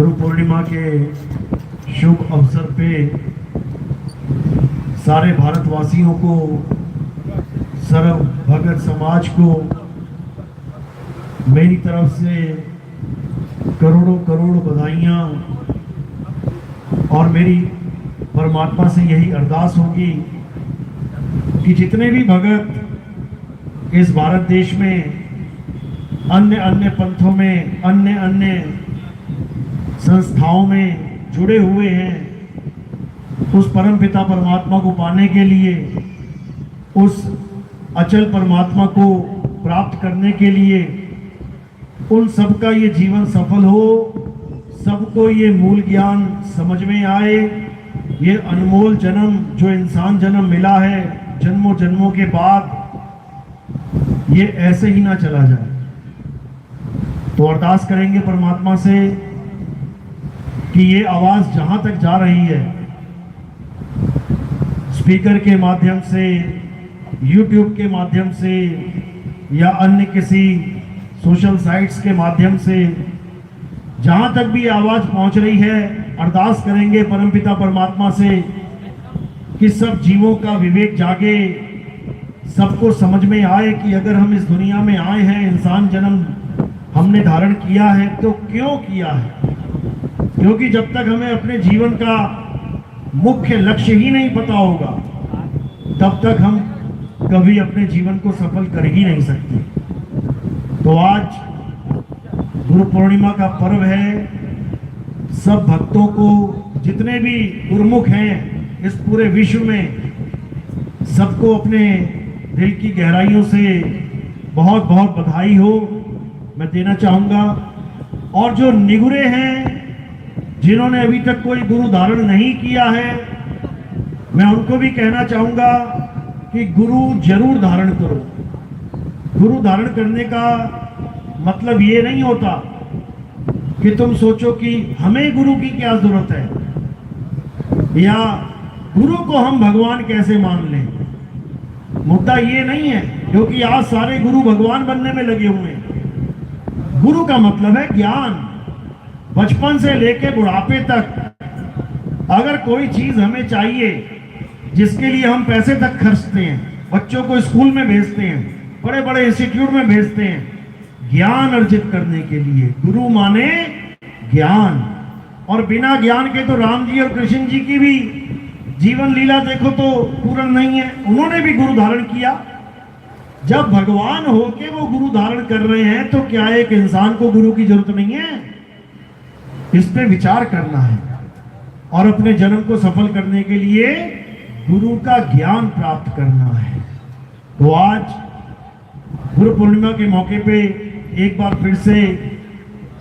गुरु पूर्णिमा के शुभ अवसर पे सारे भारतवासियों को, सर्व भगत समाज को मेरी तरफ से करोड़ों करोड़ बधाइयाँ। और मेरी परमात्मा से यही अरदास होगी कि जितने भी भगत इस भारत देश में अन्य अन्य पंथों में, अन्य अन्य संस्थाओं में जुड़े हुए हैं, उस परम पिता परमात्मा को पाने के लिए, उस अचल परमात्मा को प्राप्त करने के लिए उन सबका ये जीवन सफल हो, सबको ये मूल ज्ञान समझ में आए। ये अनमोल जन्म जो इंसान जन्म मिला है जन्मों जन्मों के बाद, ये ऐसे ही ना चला जाए। तो अरदास करेंगे परमात्मा से कि ये आवाज जहां तक जा रही है, स्पीकर के माध्यम से, यूट्यूब के माध्यम से या अन्य किसी सोशल साइट्स के माध्यम से, जहां तक भी आवाज पहुंच रही है, अरदास करेंगे परमपिता परमात्मा से कि सब जीवों का विवेक जागे, सबको समझ में आए कि अगर हम इस दुनिया में आए हैं, इंसान जन्म हमने धारण किया है तो क्यों किया है। क्योंकि जब तक हमें अपने जीवन का मुख्य लक्ष्य ही नहीं पता होगा, तब तक हम कभी अपने जीवन को सफल कर ही नहीं सकते। तो आज गुरु पूर्णिमा का पर्व है। सब भक्तों को, जितने भी गुरुमुख हैं इस पूरे विश्व में, सबको अपने दिल की गहराइयों से बहुत बहुत बधाई हो, मैं देना चाहूँगा। और जो निगुरे हैं, जिन्होंने अभी तक कोई गुरु धारण नहीं किया है, मैं उनको भी कहना चाहूँगा कि गुरु जरूर धारण करो। गुरु धारण करने का मतलब ये नहीं होता कि तुम सोचो कि हमें गुरु की क्या जरूरत है या गुरु को हम भगवान कैसे मान लें। मुद्दा ये नहीं है, क्योंकि आज सारे गुरु भगवान बनने में लगे हुए हैं। गुरु का मतलब है ज्ञान। बचपन से लेके बुढ़ापे तक अगर कोई चीज हमें चाहिए, जिसके लिए हम पैसे तक खर्चते हैं, बच्चों को स्कूल में भेजते हैं, बड़े बड़े इंस्टीट्यूट में भेजते हैं, ज्ञान अर्जित करने के लिए। गुरु माने ज्ञान। और बिना ज्ञान के तो राम जी और कृष्ण जी की भी जीवन लीला देखो तो पूर्ण नहीं है। उन्होंने भी गुरु धारण किया। जब भगवान होके वो गुरु धारण कर रहे हैं, तो क्या एक इंसान को गुरु की जरूरत नहीं है? इस पे विचार करना है और अपने जन्म को सफल करने के लिए गुरु का ज्ञान प्राप्त करना है। तो आज गुरु पूर्णिमा के मौके पे एक बार फिर से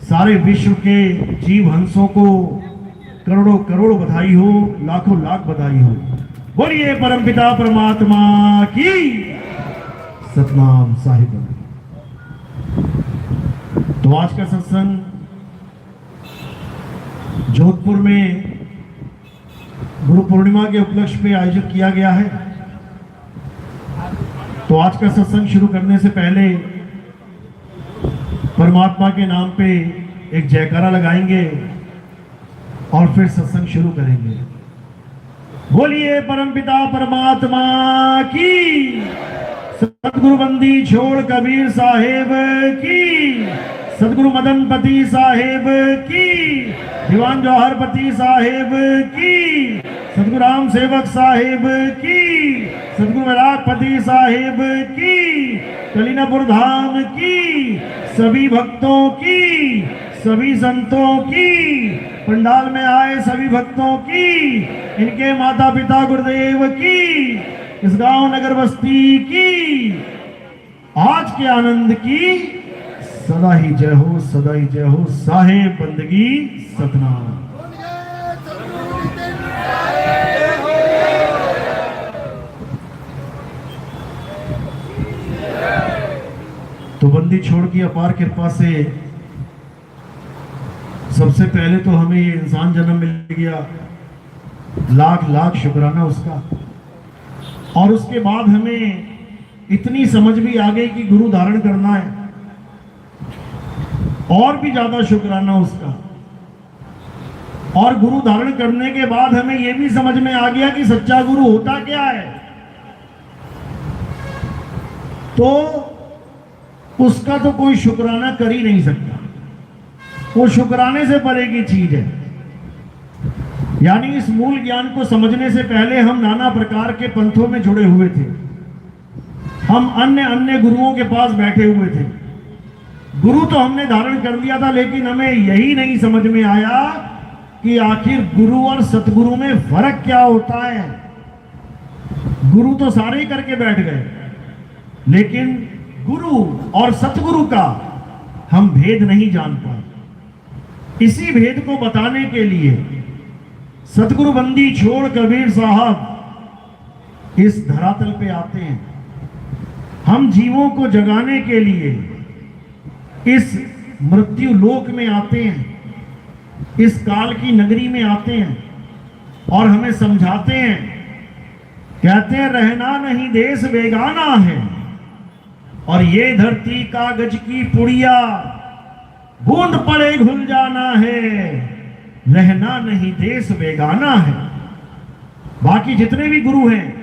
सारे विश्व के जीव हंसों को करोड़ों करोड़ बधाई हो, लाखों लाख बधाई हो। बोलिए परमपिता परमात्मा की सतनाम साहिब। तो आज का सत्संग जोधपुर में गुरु पूर्णिमा के उपलक्ष्य पे आयोजित किया गया है। तो आज का सत्संग शुरू करने से पहले परमात्मा के नाम पे एक जयकारा लगाएंगे और फिर सत्संग शुरू करेंगे। बोलिए परमपिता परमात्मा की। सतगुरु बंदी छोड़ कबीर साहेब की। सतगुरु मदनपति साहेब की। दीवान जौहरपति साहेब की। सतगुरु राम सेवक साहेब की। सतगुरु वैरागपति साहेब की। कलीनापुर धाम की सभी भक्तों की, सभी संतों की, पंडाल में आए सभी भक्तों की, इनके माता पिता गुरुदेव की, इस गांव नगर बस्ती की, आज के आनंद की सदा ही जय हो, सदा ही जय हो। साहेब बंदगी सतनाम। तो बंदी छोड़ की अपार कृपा से सबसे पहले तो हमें ये इंसान जन्म मिल गया, लाख लाख शुक्राना उसका। और उसके बाद हमें इतनी समझ भी आ गई कि गुरु धारण करना है, और भी ज्यादा शुक्राना उसका और गुरु धारण करने के बाद हमें यह भी समझ में आ गया कि सच्चा गुरु होता क्या है, तो उसका तो कोई शुक्राना कर ही नहीं सकता। वो शुक्राने से परे की चीज है। यानी इस मूल ज्ञान को समझने से पहले हम नाना प्रकार के पंथों में जुड़े हुए थे। हम अन्य अन्य गुरुओं के पास बैठे हुए थे। गुरु तो हमने धारण कर लिया था, लेकिन हमें यही नहीं समझ में आया कि आखिर गुरु और सतगुरु में फर्क क्या होता है। गुरु तो सारे ही करके बैठ गए, लेकिन गुरु और सतगुरु का हम भेद नहीं जान पाए। इसी भेद को बताने के लिए सतगुरु बंदी छोड़ कबीर साहब इस धरातल पे आते हैं। हम जीवों को जगाने के लिए इस मृत्यु लोक में आते हैं, इस काल की नगरी में आते हैं और हमें समझाते हैं। कहते हैं रहना नहीं देश बेगाना है, और ये धरती कागज की पुड़िया बूंद पड़े घुल जाना है। रहना नहीं देश बेगाना है। बाकी जितने भी गुरु हैं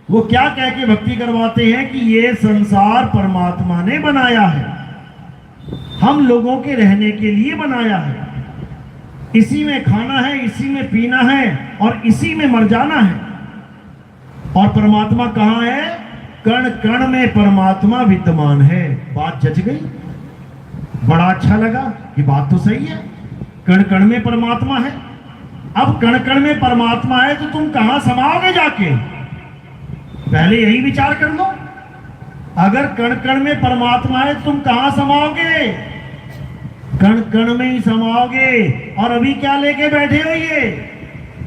वो क्या कह के भक्ति करवाते हैं कि ये संसार परमात्मा ने बनाया है, हम लोगों के रहने के लिए बनाया है। इसी में खाना है, इसी में पीना है और इसी में मर जाना है। और परमात्मा कहाँ है? कण कण में परमात्मा विद्यमान है। बात जच गई? बड़ा अच्छा लगा कि बात तो सही है, कण कण में परमात्मा है। अब कण कण में परमात्मा है तो तुम कहां समाओगे जाके? पहले यही विचार कर लो। अगर कण कण में परमात्मा है तो तुम कहां समाओगे? कण कण में ही समाओगे। और अभी क्या लेके बैठे हो?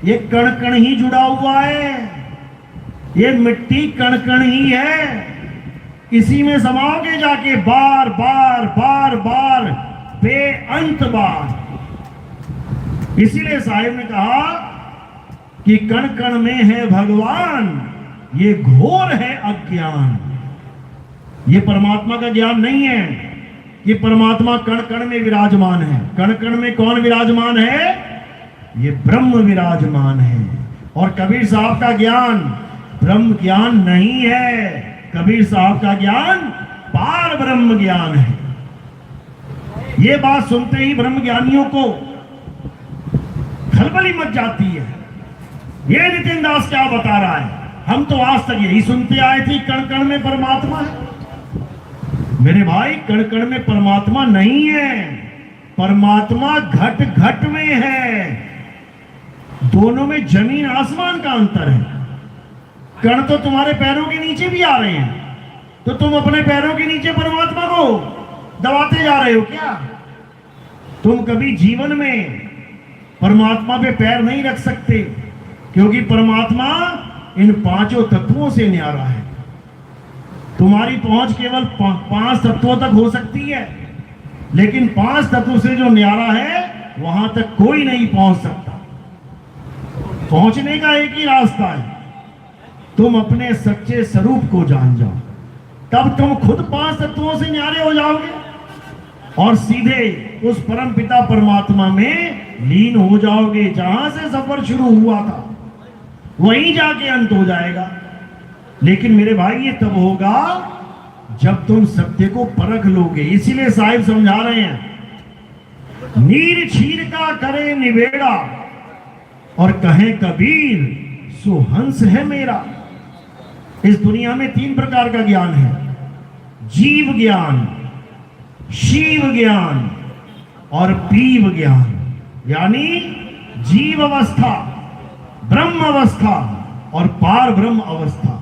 ये कण कण ही जुड़ा हुआ है, ये मिट्टी कण कण ही है। इसी में समाओगे जाके बार बार बार बार बेअंत बार। इसीलिए साहिब ने कहा कि कण कण में है भगवान, ये घोर है अज्ञान। ये परमात्मा का ज्ञान नहीं है, ये परमात्मा कण कण में विराजमान है। कण कण में कौन विराजमान है? ये ब्रह्म विराजमान है। और कबीर साहब का ज्ञान ब्रह्म ज्ञान नहीं है, कबीर साहब का ज्ञान पार ब्रह्म ज्ञान है। ये बात सुनते ही ब्रह्म ज्ञानियों को खलबली मच जाती है। ये नितिन दास क्या बता रहा है? हम तो आज तक यही सुनते आए थे कण कण में परमात्मा है। मेरे भाई, कण कण में परमात्मा नहीं है, परमात्मा घट घट में है। दोनों में जमीन आसमान का अंतर है। कण तो तुम्हारे पैरों के नीचे भी आ रहे हैं, तो तुम अपने पैरों के नीचे परमात्मा को दबाते जा रहे हो क्या? तुम कभी जीवन में परमात्मा पे पैर नहीं रख सकते, क्योंकि परमात्मा इन पांचों तत्वों से न्यारा है। तुम्हारी पहुंच केवल 5 तत्वों तक हो सकती है, लेकिन 5 तत्वों से जो न्यारा है वहां तक कोई नहीं पहुंच सकता। पहुंचने का एक ही रास्ता है, तुम अपने सच्चे स्वरूप को जान जाओ, तब तुम खुद 5 तत्वों से न्यारे हो जाओगे और सीधे उस परम पिता परमात्मा में लीन हो जाओगे। जहां से सफर शुरू हुआ था वहीं जाके अंत हो जाएगा। लेकिन मेरे भाई, ये तब होगा जब तुम सत्य को परख लोगे। इसीलिए साहिब समझा रहे हैं, नीर छीर का करे निवेड़ा और कहे कबीर सुहंस है मेरा। इस दुनिया में 3 प्रकार का ज्ञान है, जीव ज्ञान, शिव ज्ञान और पीव ज्ञान। यानी जीव अवस्था, ब्रह्म अवस्था और पार ब्रह्म अवस्था।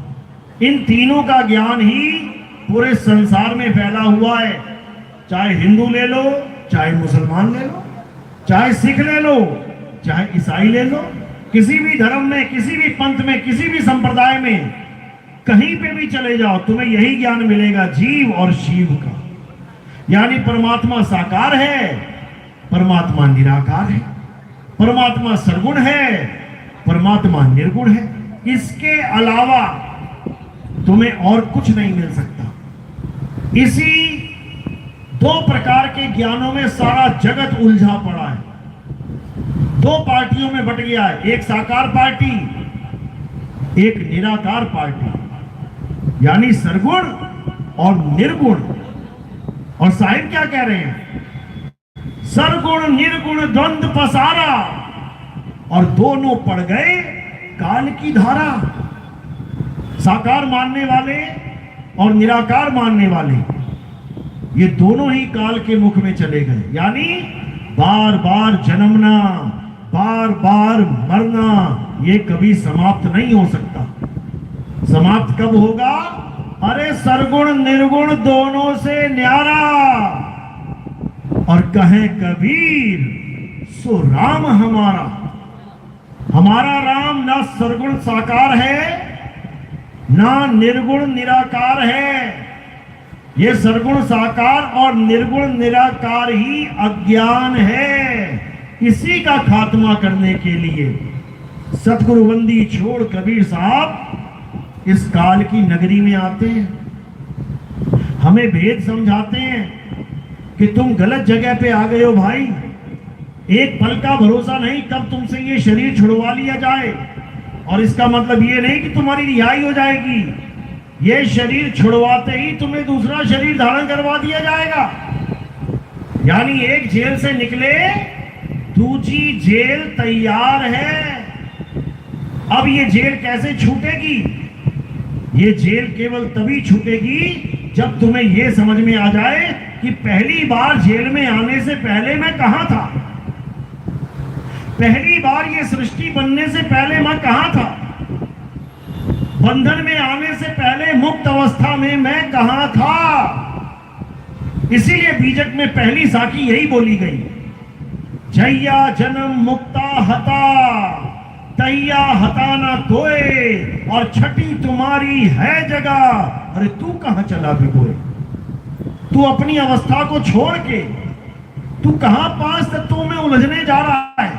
इन तीनों का ज्ञान ही पूरे संसार में फैला हुआ है। चाहे हिंदू ले लो, चाहे मुसलमान ले लो, चाहे सिख ले लो, चाहे ईसाई ले लो, किसी भी धर्म में, किसी भी पंथ में, किसी भी संप्रदाय में, कहीं पे भी चले जाओ, तुम्हें यही ज्ञान मिलेगा, जीव और शिव का। यानी परमात्मा साकार है, परमात्मा निराकार है, परमात्मा सर्वगुण है, परमात्मा निर्गुण है। इसके अलावा तुम्हें और कुछ नहीं मिल सकता। इसी 2 प्रकार के ज्ञानों में सारा जगत उलझा पड़ा है। दो पार्टियों में बट गया है, एक साकार पार्टी, एक निराकार पार्टी, यानी सरगुण और निर्गुण। और साहिब क्या कह रहे हैं? सरगुण निर्गुण द्वंद्व पसारा, और दोनों पड़ गए काल की धारा। साकार मानने वाले और निराकार मानने वाले, ये दोनों ही काल के मुख में चले गए। यानी बार बार जन्मना, बार बार मरना, ये कभी समाप्त नहीं हो सकता। समाप्त कब होगा? अरे सरगुण निर्गुण दोनों से न्यारा। और कहे कबीर सो राम हमारा। हमारा राम ना सरगुण साकार है, ना निर्गुण निराकार है। ये सरगुण साकार और निर्गुण निराकार ही अज्ञान है। इसी का खात्मा करने के लिए सतगुरुबंदी छोड़ कबीर साहब इस काल की नगरी में आते हैं, हमें भेद समझाते हैं कि तुम गलत जगह पे आ गए हो भाई। एक पल का भरोसा नहीं कब तुमसे ये शरीर छुड़वा लिया जाए। और इसका मतलब ये नहीं कि तुम्हारी रिहाई हो जाएगी, ये शरीर छुड़वाते ही तुम्हें दूसरा शरीर धारण करवा दिया जाएगा। यानी एक जेल से निकले, दूसरी जेल तैयार है। अब ये जेल कैसे छूटेगी? ये जेल केवल तभी छूटेगी जब तुम्हें यह समझ में आ जाए कि पहली बार जेल में आने से पहले मैं कहां था, पहली बार ये सृष्टि बनने से पहले मैं कहां था, बंधन में आने से पहले मुक्त अवस्था में मैं कहां था। इसीलिए बीजक में पहली साखी यही बोली गई, जैया जन्म मुक्ता हता तैया हता ना कोई, और छठी तुम्हारी है जगह। अरे तू कहां चला भिगोए? तू अपनी अवस्था को छोड़ के तू कहां पांच तत्वों में उलझने जा रहा है?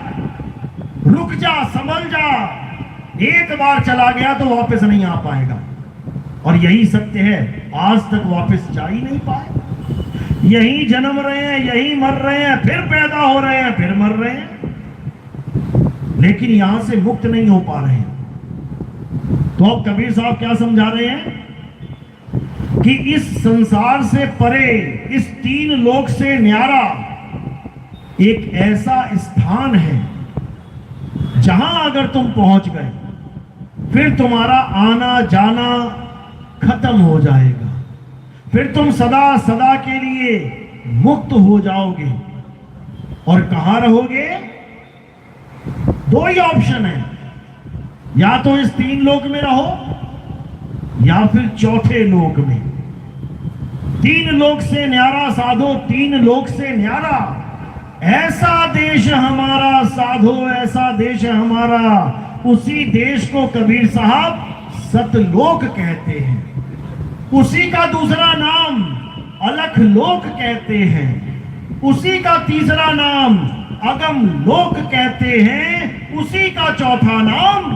रुक जा, संभल जा। एक बार चला गया तो वापस नहीं आ पाएगा। और यही सत्य है, आज तक वापस जा ही नहीं पाए। यही जन्म रहे हैं, यही मर रहे हैं, फिर पैदा हो रहे हैं, फिर मर रहे हैं, लेकिन यहां से मुक्त नहीं हो पा रहे हैं। तो अब कबीर साहब क्या समझा रहे हैं कि इस संसार से परे, इस तीन लोक से न्यारा एक ऐसा स्थान है जहां अगर तुम पहुंच गए फिर तुम्हारा आना जाना खत्म हो जाएगा, फिर तुम सदा सदा के लिए मुक्त हो जाओगे। और कहां रहोगे? दो ही ऑप्शन है, या तो इस तीन लोक में रहो या फिर चौथे लोक में। तीन लोक से न्यारा साधो, तीन लोक से न्यारा। ऐसा देश हमारा साधो, ऐसा देश हमारा। उसी देश को कबीर साहब सतलोक कहते हैं। उसी का दूसरा नाम अलख लोक कहते हैं। उसी का तीसरा नाम अगम लोक कहते हैं। उसी का चौथा नाम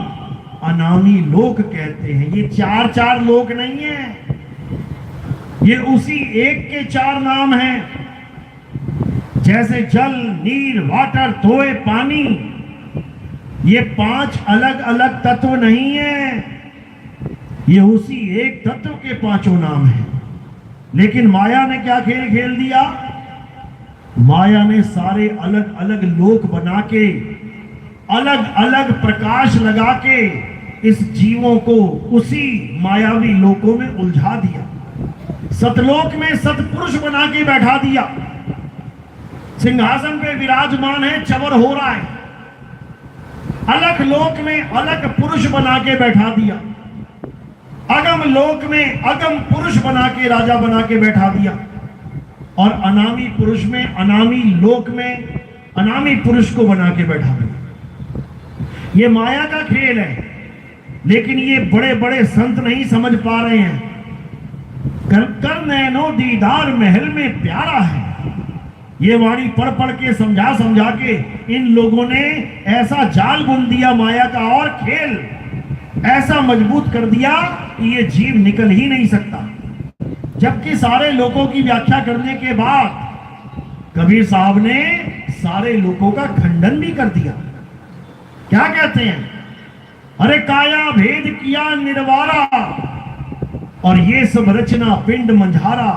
अनामी लोक कहते हैं। ये चार चार लोक नहीं है, ये उसी एक के चार नाम हैं। जैसे जल, नीर, वाटर, तोय, पानी, ये पांच अलग अलग तत्व नहीं है, ये उसी एक तत्व के पांचों नाम हैं। लेकिन माया ने क्या खेल खेल दिया? माया ने सारे अलग अलग लोक बना के, अलग अलग प्रकाश लगा के इस जीवों को उसी मायावी लोकों में उलझा दिया। सतलोक में सतपुरुष बना के बैठा दिया, सिंहासन पे विराजमान है, चवर हो रहा है। अलग लोक में अलग पुरुष बना के बैठा दिया, अगम लोक में अगम पुरुष बना के राजा बना के बैठा दिया, और अनामी पुरुष में, अनामी लोक में अनामी पुरुष को बना के बैठा दिया। ये माया का खेल है, लेकिन ये बड़े बड़े संत नहीं समझ पा रहे हैं। कर नैनो दीदार महल में प्यारा है, ये वाणी पढ़ पढ़ के समझा समझा के इन लोगों ने ऐसा जाल बुन दिया माया का, और खेल ऐसा मजबूत कर दिया कि ये जीव निकल ही नहीं सकता। जबकि सारे लोगों की व्याख्या करने के बाद कबीर साहब ने सारे लोगों का खंडन भी कर दिया। क्या कहते हैं? अरे काया भेद किया निर्वारा और ये सब रचना पिंड मंझारा,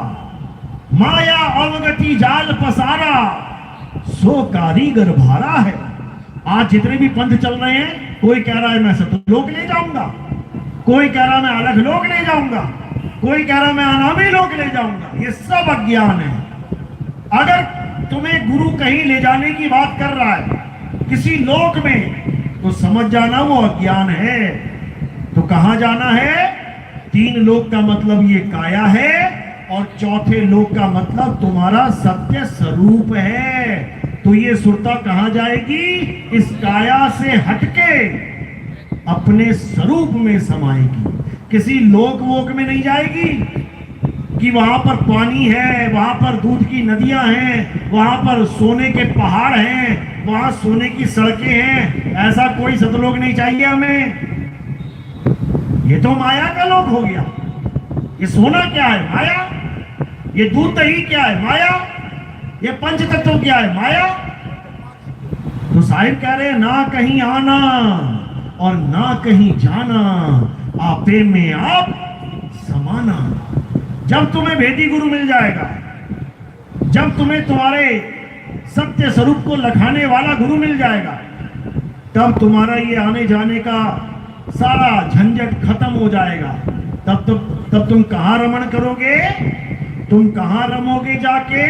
माया अवगति जाल पसारा, सो कारीगर भारा है। आज जितने भी पंथ चल रहे हैं, कोई कह रहा है मैं सतलोक ले जाऊंगा, कोई कह रहा मैं अलग लोक ले जाऊंगा, कोई कह रहा मैं अनामी लोक ले जाऊंगा। ये सब अज्ञान है। अगर तुम्हें गुरु कहीं ले जाने की बात कर रहा है किसी लोक में, तो समझ जाना वो अज्ञान है। तो कहां जाना है? 3 लोक का मतलब ये काया है और चौथे लोक का मतलब तुम्हारा सत्य स्वरूप है। तो ये सुरता कहां जाएगी? इस काया से हटके अपने स्वरूप में समाएगी, किसी लोक वोक में नहीं जाएगी कि वहां पर पानी है, वहां पर दूध की नदियां हैं, वहां पर सोने के पहाड़ हैं, वहां सोने की सड़कें हैं। ऐसा कोई सतलोक नहीं चाहिए हमें। ये तो माया का लोक हो गया। ये सोना क्या है? माया। ये दूध दही क्या है? माया। ये पंच तत्व क्या है? माया। तो साहिब कह रहे हैं ना कहीं आना और ना कहीं जाना, आपे में आप समाना। जब तुम्हें भेदी गुरु मिल जाएगा, जब तुम्हें तुम्हारे सत्य स्वरूप को लखाने वाला गुरु मिल जाएगा, तब तुम्हारा ये आने जाने का सारा झंझट खत्म हो जाएगा। तब तुम कहां रमण करोगे? तुम कहां रमोगे? जाके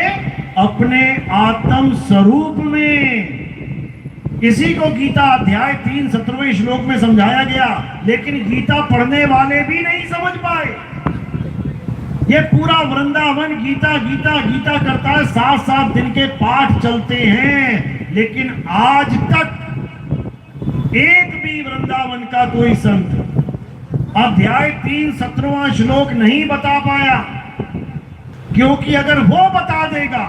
अपने आत्म स्वरूप में। इसी को गीता अध्याय 3 17वें श्लोक में समझाया गया, लेकिन गीता पढ़ने वाले भी नहीं समझ पाए। ये पूरा वृंदावन गीता गीता गीता करता है, 7-7 दिन के पाठ चलते हैं, लेकिन आज तक एक भी वृंदावन का कोई संत अध्याय 3 17वां श्लोक नहीं बता पाया। क्योंकि अगर वो बता देगा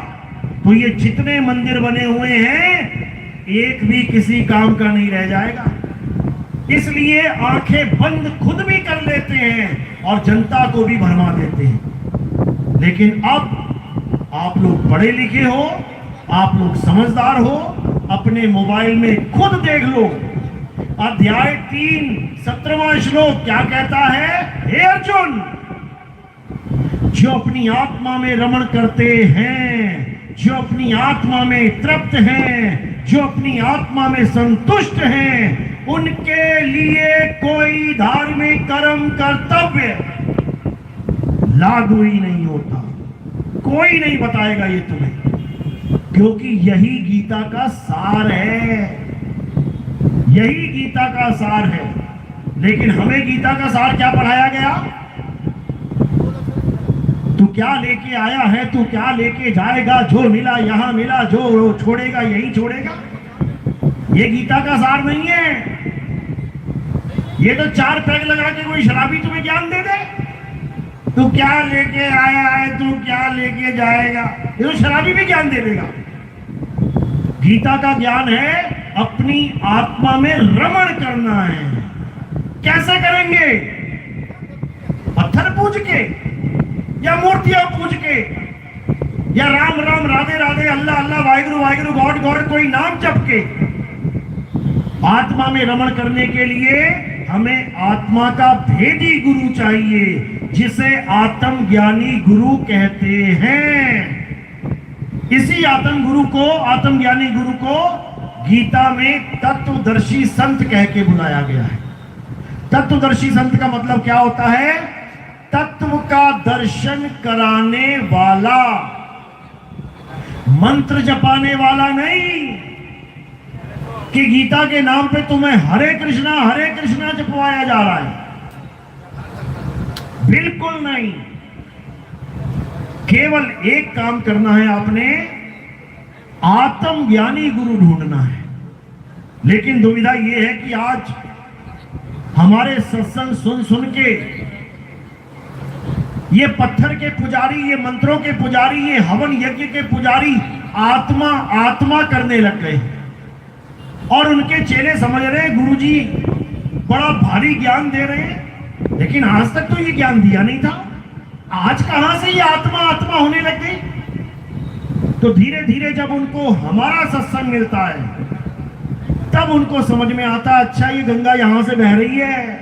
तो ये जितने मंदिर बने हुए हैं एक भी किसी काम का नहीं रह जाएगा। इसलिए आंखें बंद खुद भी कर लेते हैं और जनता को भी भरमा देते हैं। लेकिन अब आप लोग पढ़े लिखे हो, आप लोग समझदार हो, अपने मोबाइल में खुद देख लो। अध्याय 3 17वां श्लोक क्या कहता है? हे अर्जुन, जो अपनी आत्मा में रमण करते हैं, जो अपनी आत्मा में तृप्त हैं, जो अपनी आत्मा में संतुष्ट हैं, उनके लिए कोई धार्मिक कर्म कर्तव्य लागू ही नहीं होता। कोई नहीं बताएगा ये तुम्हें, क्योंकि यही गीता का सार है। यही गीता का सार है। लेकिन हमें गीता का सार क्या पढ़ाया गया? तू क्या लेके आया है, तू क्या लेके जाएगा, जो मिला यहां मिला, जो छोड़ेगा यही छोड़ेगा। ये गीता का सार नहीं है। ये तो 4 पैग लगा के कोई शराबी तुम्हें ज्ञान दे दे। तू क्या लेके आया है, तू क्या लेके जाएगा, ये तो शराबी भी ज्ञान दे देगा। गीता का ज्ञान है अपनी आत्मा में रमण करना है। कैसे करेंगे? पत्थर पूज के, या मूर्तियां पूज के, या राम राम राधे राधे अल्लाह अल्लाह वाहिगुरु वाहिगुरु गॉड गॉड कोई नाम जप के। आत्मा में रमण करने के लिए हमें आत्मा का भेदी गुरु चाहिए, जिसे आत्म ज्ञानी गुरु कहते हैं। इसी आत्म गुरु को, आत्म ज्ञानी गुरु को गीता में तत्वदर्शी संत कह के बुलाया गया है। तत्वदर्शी संत का मतलब क्या होता है? तत्व का दर्शन कराने वाला, मंत्र जपाने वाला नहीं कि गीता के नाम पे तुम्हें हरे कृष्णा जपवाया जा रहा है। बिल्कुल नहीं। केवल एक काम करना है, आपने आत्म ज्ञानी गुरु ढूंढना है। लेकिन दुविधा यह है कि आज हमारे सत्संग सुन सुन के ये पत्थर के पुजारी, ये मंत्रों के पुजारी, ये हवन यज्ञ के पुजारी आत्मा आत्मा करने लग गए और उनके चेले समझ रहे हैं गुरुजी बड़ा भारी ज्ञान दे रहे हैं, लेकिन आज तक तो ये ज्ञान दिया नहीं था। आज कहां से ये आत्मा आत्मा होने लग गई? तो धीरे धीरे जब उनको हमारा सत्संग मिलता है, तब उनको समझ में आता, अच्छा ये गंगा यहां से बह रही है,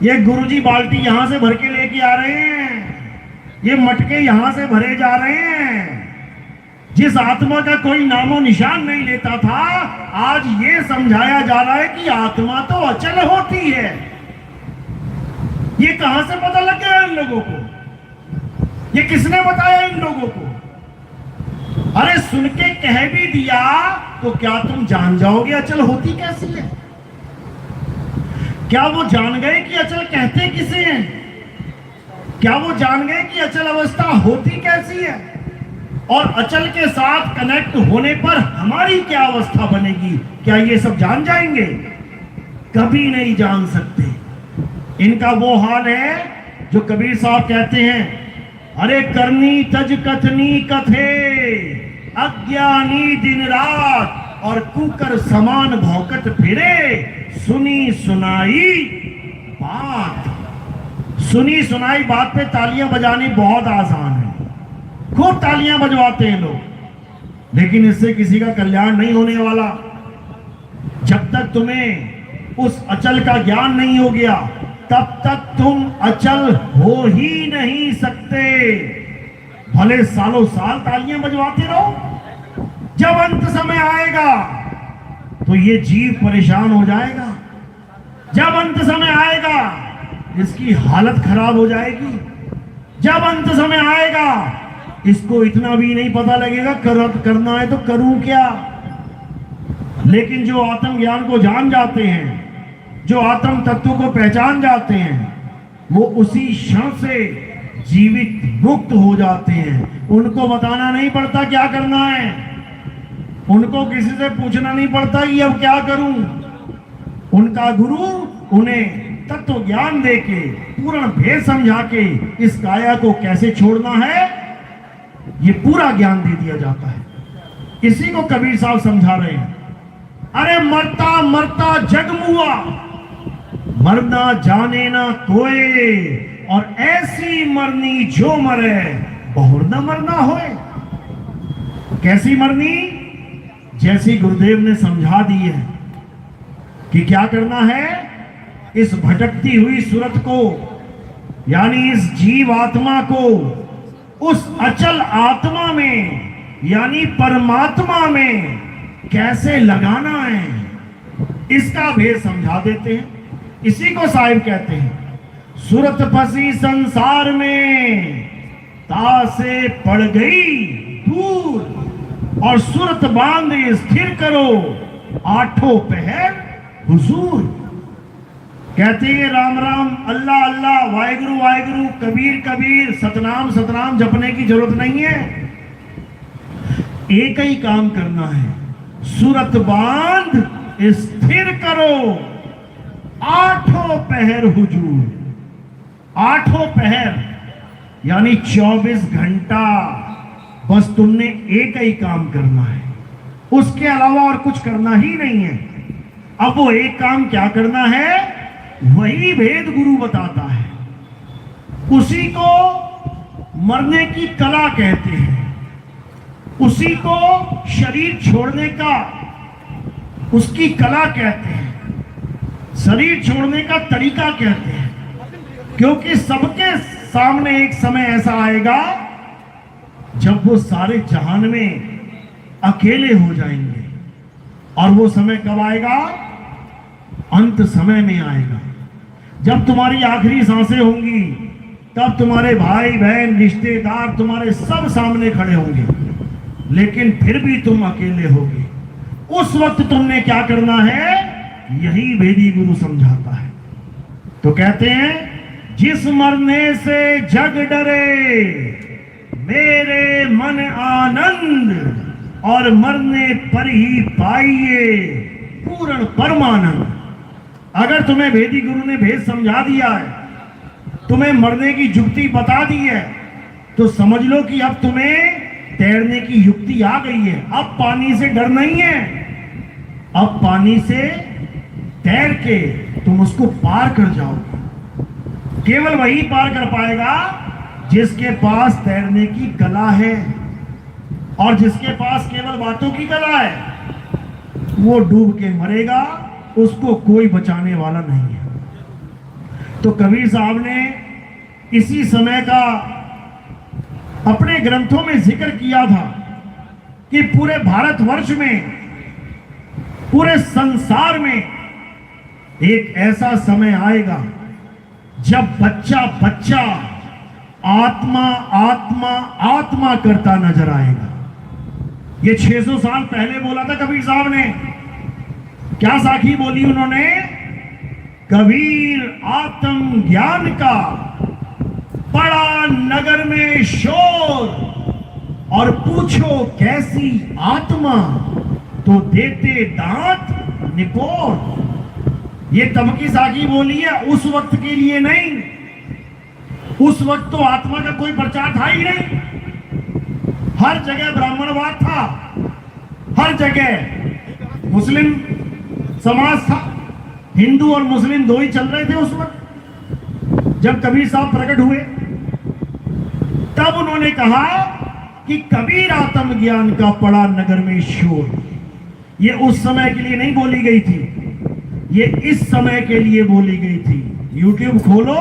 ये गुरुजी बाल्टी यहां से भर के लेके आ रहे हैं, ये मटके यहां से भरे जा रहे हैं। जिस आत्मा का कोई नामो निशान नहीं लेता था, आज ये समझाया जा रहा है कि आत्मा तो अचल होती है। ये कहां से पता लग गया इन लोगों को? ये किसने बताया इन लोगों को? अरे सुन के कह भी दिया तो क्या तुम जान जाओगे अचल होती कैसी है? क्या वो जान गए कि अचल कहते किसे हैं? क्या वो जान गए कि अचल अवस्था होती कैसी है? और अचल के साथ कनेक्ट होने पर हमारी क्या अवस्था बनेगी, क्या ये सब जान जाएंगे? कभी नहीं जान सकते। इनका वो हाल है जो कबीर साहब कहते हैं, अरे करनी तज कथनी कथे, अज्ञानी दिन रात और कुकर समान भौकत फिरे, सुनी सुनाई बात। सुनी सुनाई बात पे तालियां बजानी बहुत आसान है, खूब तालियां बजवाते हैं लोग, लेकिन इससे किसी का कल्याण नहीं होने वाला। जब तक तुम्हें उस अचल का ज्ञान नहीं हो गया, तब तक तुम अचल हो ही नहीं सकते। भले सालों साल तालियां बजवाते रहो, जब अंत समय आएगा तो ये जीव परेशान हो जाएगा। जब अंत समय आएगा इसकी हालत खराब हो जाएगी। जब अंत समय आएगा इसको इतना भी नहीं पता लगेगा करना है तो करूं क्या। लेकिन जो आत्मज्ञान को जान जाते हैं, जो आत्म तत्व को पहचान जाते हैं, वो उसी क्षण से जीवित मुक्त हो जाते हैं। उनको बताना नहीं पड़ता क्या करना है, उनको किसी से पूछना नहीं पड़ता कि अब क्या करूं। उनका गुरु उन्हें तत्व ज्ञान देके, पूर्ण भेद समझा के इस काया को कैसे छोड़ना है, ये पूरा ज्ञान दे दिया जाता है। इसी को कबीर साहब समझा रहे हैं। अरे मरता मरता जग मुआ, मरना जाने ना कोई, और ऐसी मरनी जो मरे बहुर न मरना होए। कैसी मरनी? जैसी गुरुदेव ने समझा दी है कि क्या करना है। इस भटकती हुई सूरत को, यानी इस जीव आत्मा को उस अचल आत्मा में यानी परमात्मा में कैसे लगाना है, इसका भेद समझा देते हैं। इसी को साहिब कहते हैं, सूरत फंसी संसार में, तासे पड़ गई दूर, और सूरत बांध स्थिर करो, आठों पहर हुजूर। कहते हैं राम राम, अल्लाह अल्लाह, वाहेगुरु वाहेगुरु, कबीर कबीर, सतनाम सतनाम जपने की जरूरत नहीं है। एक ही काम करना है, सूरत बांध स्थिर करो, आठों पहर हुजूर। आठों पहर यानी 24 घंटा बस तुमने एक ही काम करना है, उसके अलावा और कुछ करना ही नहीं है। अब वो एक काम क्या करना है, वही भेद गुरु बताता है। उसी को मरने की कला कहते हैं, उसी को शरीर छोड़ने का उसकी कला कहते हैं, शरीर छोड़ने का तरीका कहते हैं। क्योंकि सबके सामने एक समय ऐसा आएगा जब वो सारे जहान में अकेले हो जाएंगे। और वो समय कब आएगा? अंत समय में आएगा। जब तुम्हारी आखिरी सांसें होंगी, तब तुम्हारे भाई बहन रिश्तेदार तुम्हारे सब सामने खड़े होंगे, लेकिन फिर भी तुम अकेले होगे। उस वक्त तुमने क्या करना है, यही वेदी गुरु समझाता है। तो कहते हैं, जिस मरने से जग डरे, मेरे मन आनंद, और मरने पर ही पाइए पूर्ण परमानंद। अगर तुम्हें वेदी गुरु ने भेद समझा दिया है, तुम्हें मरने की युक्ति बता दी है, तो समझ लो कि अब तुम्हें तैरने की युक्ति आ गई है। अब पानी से डर नहीं है, अब पानी से तैर के तुम उसको पार कर जाओगे। केवल वही पार कर पाएगा जिसके पास तैरने की कला है, और जिसके पास केवल बातों की कला है वो डूब के मरेगा, उसको कोई बचाने वाला नहीं है। तो कबीर साहब ने इसी समय का अपने ग्रंथों में जिक्र किया था कि पूरे भारतवर्ष में, पूरे संसार में एक ऐसा समय आएगा जब बच्चा बच्चा आत्मा आत्मा आत्मा करता नजर आएगा। ये 600 साल पहले बोला था कबीर साहब ने। क्या साखी बोली उन्होंने? कबीर आत्म ज्ञान का बड़ा नगर में शोर, और पूछो कैसी आत्मा तो देते दांत निपोर। ये तब की साखी बोली है, उस वक्त के लिए नहीं। उस वक्त तो आत्मा का कोई प्रचार था ही नहीं। हर जगह ब्राह्मणवाद था, हर जगह मुस्लिम समाज था। हिंदू और मुस्लिम दो ही चल रहे थे उस वक्त। जब कबीर साहब प्रकट हुए तब उन्होंने कहा कि कबीर आत्म ज्ञान का पड़ा नगर में शोर। ये उस समय के लिए नहीं बोली गई थी, ये इस समय के लिए बोली गई थी। यूट्यूब खोलो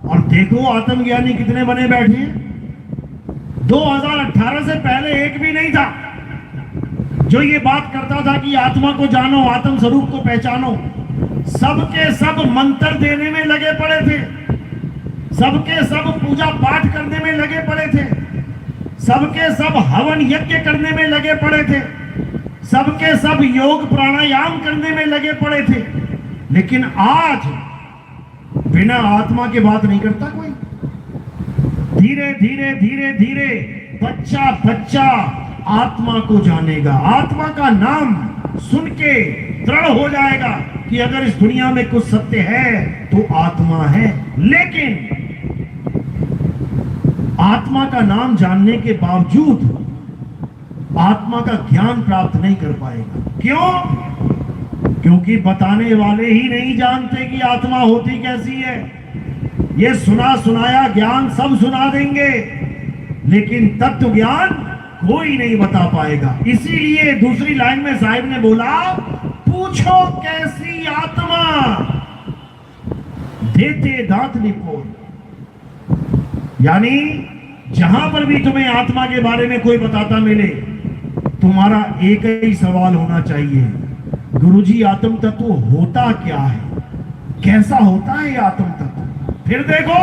और देखो आत्मज्ञानी कितने बने बैठे हैं। 2018 से पहले एक भी नहीं था जो ये बात करता था कि आत्मा को जानो, आत्म स्वरूप को पहचानो। सबके सब मंत्र देने में लगे पड़े थे, सबके सब पूजा पाठ करने में लगे पड़े थे, सबके सब हवन यज्ञ करने में लगे पड़े थे, सबके सब योग प्राणायाम करने में लगे पड़े थे। लेकिन आज बिना आत्मा के बात नहीं करता कोई। धीरे धीरे धीरे धीरे बच्चा बच्चा आत्मा को जानेगा, आत्मा का नाम सुन के दृढ़ हो जाएगा कि अगर इस दुनिया में कुछ सत्य है तो आत्मा है। लेकिन आत्मा का नाम जानने के बावजूद आत्मा का ज्ञान प्राप्त नहीं कर पाएगा। क्यों? क्योंकि बताने वाले ही नहीं जानते कि आत्मा होती कैसी है। ये सुना सुनाया ज्ञान सब सुना देंगे, लेकिन तत्व ज्ञान कोई नहीं बता पाएगा। इसीलिए दूसरी लाइन में साहिब ने बोला, पूछो कैसी आत्मा देते दांत निपोर। यानी जहां पर भी तुम्हें आत्मा के बारे में कोई बताता मिले, तुम्हारा एक ही सवाल होना चाहिए, गुरुजी आत्म तत्व होता क्या है, कैसा होता है ये आत्म तत्व? फिर देखो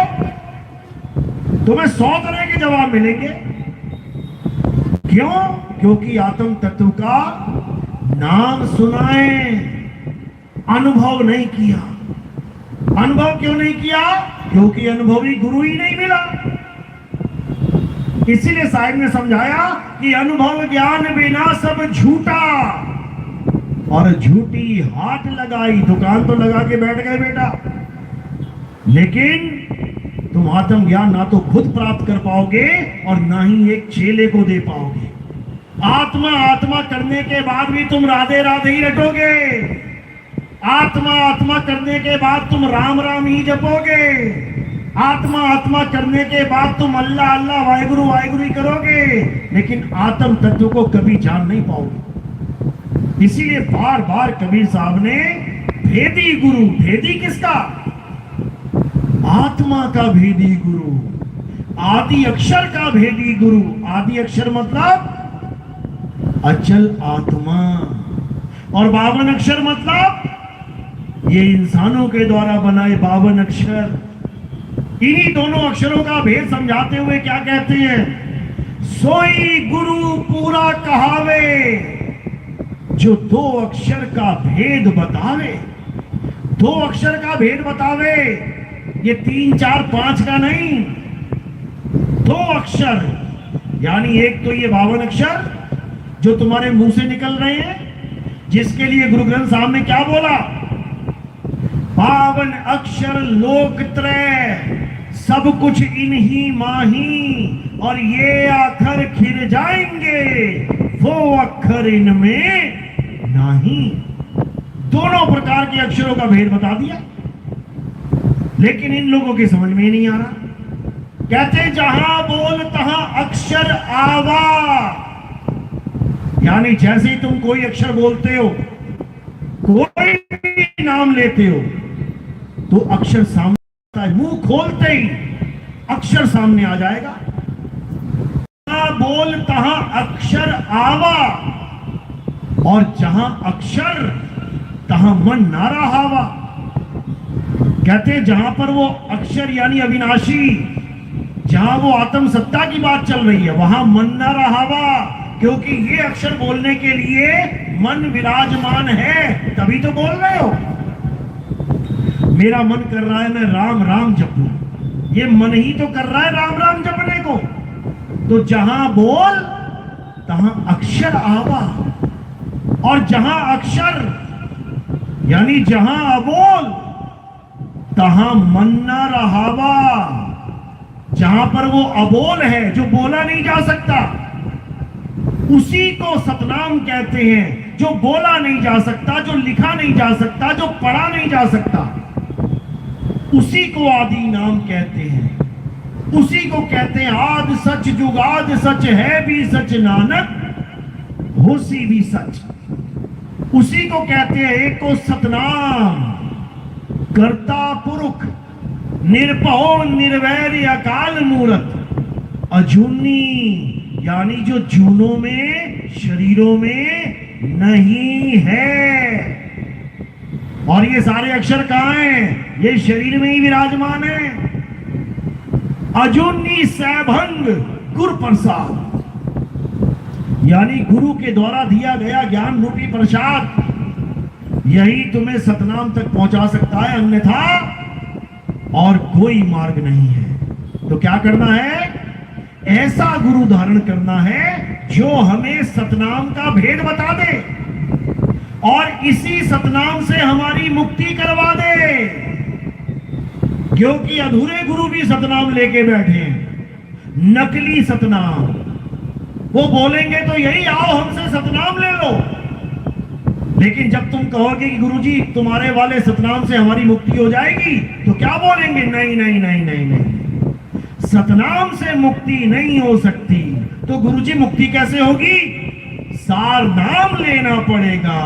तुम्हें 100 तरह के जवाब मिलेंगे। क्यों? क्योंकि आत्म तत्व का नाम सुनाए, अनुभव नहीं किया। अनुभव क्यों नहीं किया? क्योंकि अनुभवी गुरु ही नहीं मिला। इसीलिए साहिब ने समझाया कि अनुभव ज्ञान बिना सब झूठा, और झूठी हाथ लगाई। दुकान तो लगा के बैठ गए बेटा, लेकिन तुम आत्म ज्ञान ना तो खुद प्राप्त कर पाओगे और ना ही एक चेले को दे पाओगे। आत्मा आत्मा करने के बाद भी तुम राधे राधे ही रटोगे। आत्मा आत्मा करने के बाद तुम राम राम ही जपोगे। आत्मा आत्मा करने के बाद तुम अल्लाह अल्लाह वाहिगुरु वाहिगुरु ही करोगे, लेकिन आत्म तत्व को कभी जान नहीं पाओगे। इसीलिए बार बार कबीर साहब ने भेदी गुरु, भेदी किसका? आत्मा का भेदी गुरु, आदि अक्षर का भेदी गुरु। आदि अक्षर मतलब अचल आत्मा, और 52 अक्षर मतलब ये इंसानों के द्वारा बनाए 52 अक्षर। इन्हीं दोनों अक्षरों का भेद समझाते हुए क्या कहते हैं? सोई गुरु पूरा कहावे, जो 2 अक्षर का भेद बतावे। 2 अक्षर का भेद बतावे, ये 3 4 5 का नहीं, 2 अक्षर। यानी एक तो ये 52 अक्षर जो तुम्हारे मुंह से निकल रहे हैं, जिसके लिए गुरु ग्रंथ साहब ने क्या बोला? 52 अक्षर लोक त्रय, सब कुछ इन्हीं माही, और ये आखर खिर जाएंगे, वो अक्षर इनमें नहीं। दोनों प्रकार के अक्षरों का भेद बता दिया, लेकिन इन लोगों की समझ में नहीं आ रहा। कहते जहां बोल तहां अक्षर आवा, यानी जैसे ही तुम कोई अक्षर बोलते हो, कोई भी नाम लेते हो, तो अक्षर सामने आता है। मुंह खोलते ही अक्षर सामने आ जाएगा। बोल तहां अक्षर आवा, और जहां अक्षर तहां मन ना रहावा। कहते जहां पर वो अक्षर यानी अविनाशी, जहां वो आत्म सत्ता की बात चल रही है, वहां मन ना रहावा, क्योंकि ये अक्षर बोलने के लिए मन विराजमान है, तभी तो बोल रहे हो। मेरा मन कर रहा है मैं राम राम जपूं, ये मन ही तो कर रहा है राम राम जपने को। तो जहां बोल तहां अक्षर आवा, और जहां अक्षर यानी जहां अबोल तहां मन ना रहावा। जहां पर वो अबोल है, जो बोला नहीं जा सकता, उसी को सतनाम कहते हैं। जो बोला नहीं जा सकता, जो लिखा नहीं जा सकता, जो पढ़ा नहीं जा सकता, उसी को आदि नाम कहते हैं। उसी को कहते हैं आद सच जुगाद सच, है भी सच नानक होसी भी सच। उसी को कहते हैं एक को सतनाम, कर्ता पुरुष, निर्भव निर्वैर अकाल मूरत, अजूनी यानी जो जूनों में शरीरों में नहीं है। और ये सारे अक्षर कहां हैं? ये शरीर में ही विराजमान है। अजूनी सैभंग गुरु प्रसाद, यानी गुरु के द्वारा दिया गया ज्ञान रूपी प्रसाद, यही तुम्हें सतनाम तक पहुंचा सकता है, अन्यथा और कोई मार्ग नहीं है। तो क्या करना है? ऐसा गुरु धारण करना है जो हमें सतनाम का भेद बता दे और इसी सतनाम से हमारी मुक्ति करवा दे। क्योंकि अधूरे गुरु भी सतनाम लेके बैठे हैं, नकली सतनाम। वो बोलेंगे तो यही, आओ हमसे सतनाम ले लो, लेकिन जब तुम कहोगे कि गुरुजी तुम्हारे वाले सतनाम से हमारी मुक्ति हो जाएगी, तो क्या बोलेंगे? नहीं नहीं नहीं नहीं नहीं, सतनाम से मुक्ति नहीं हो सकती। तो गुरुजी मुक्ति कैसे होगी? सार नाम लेना पड़ेगा,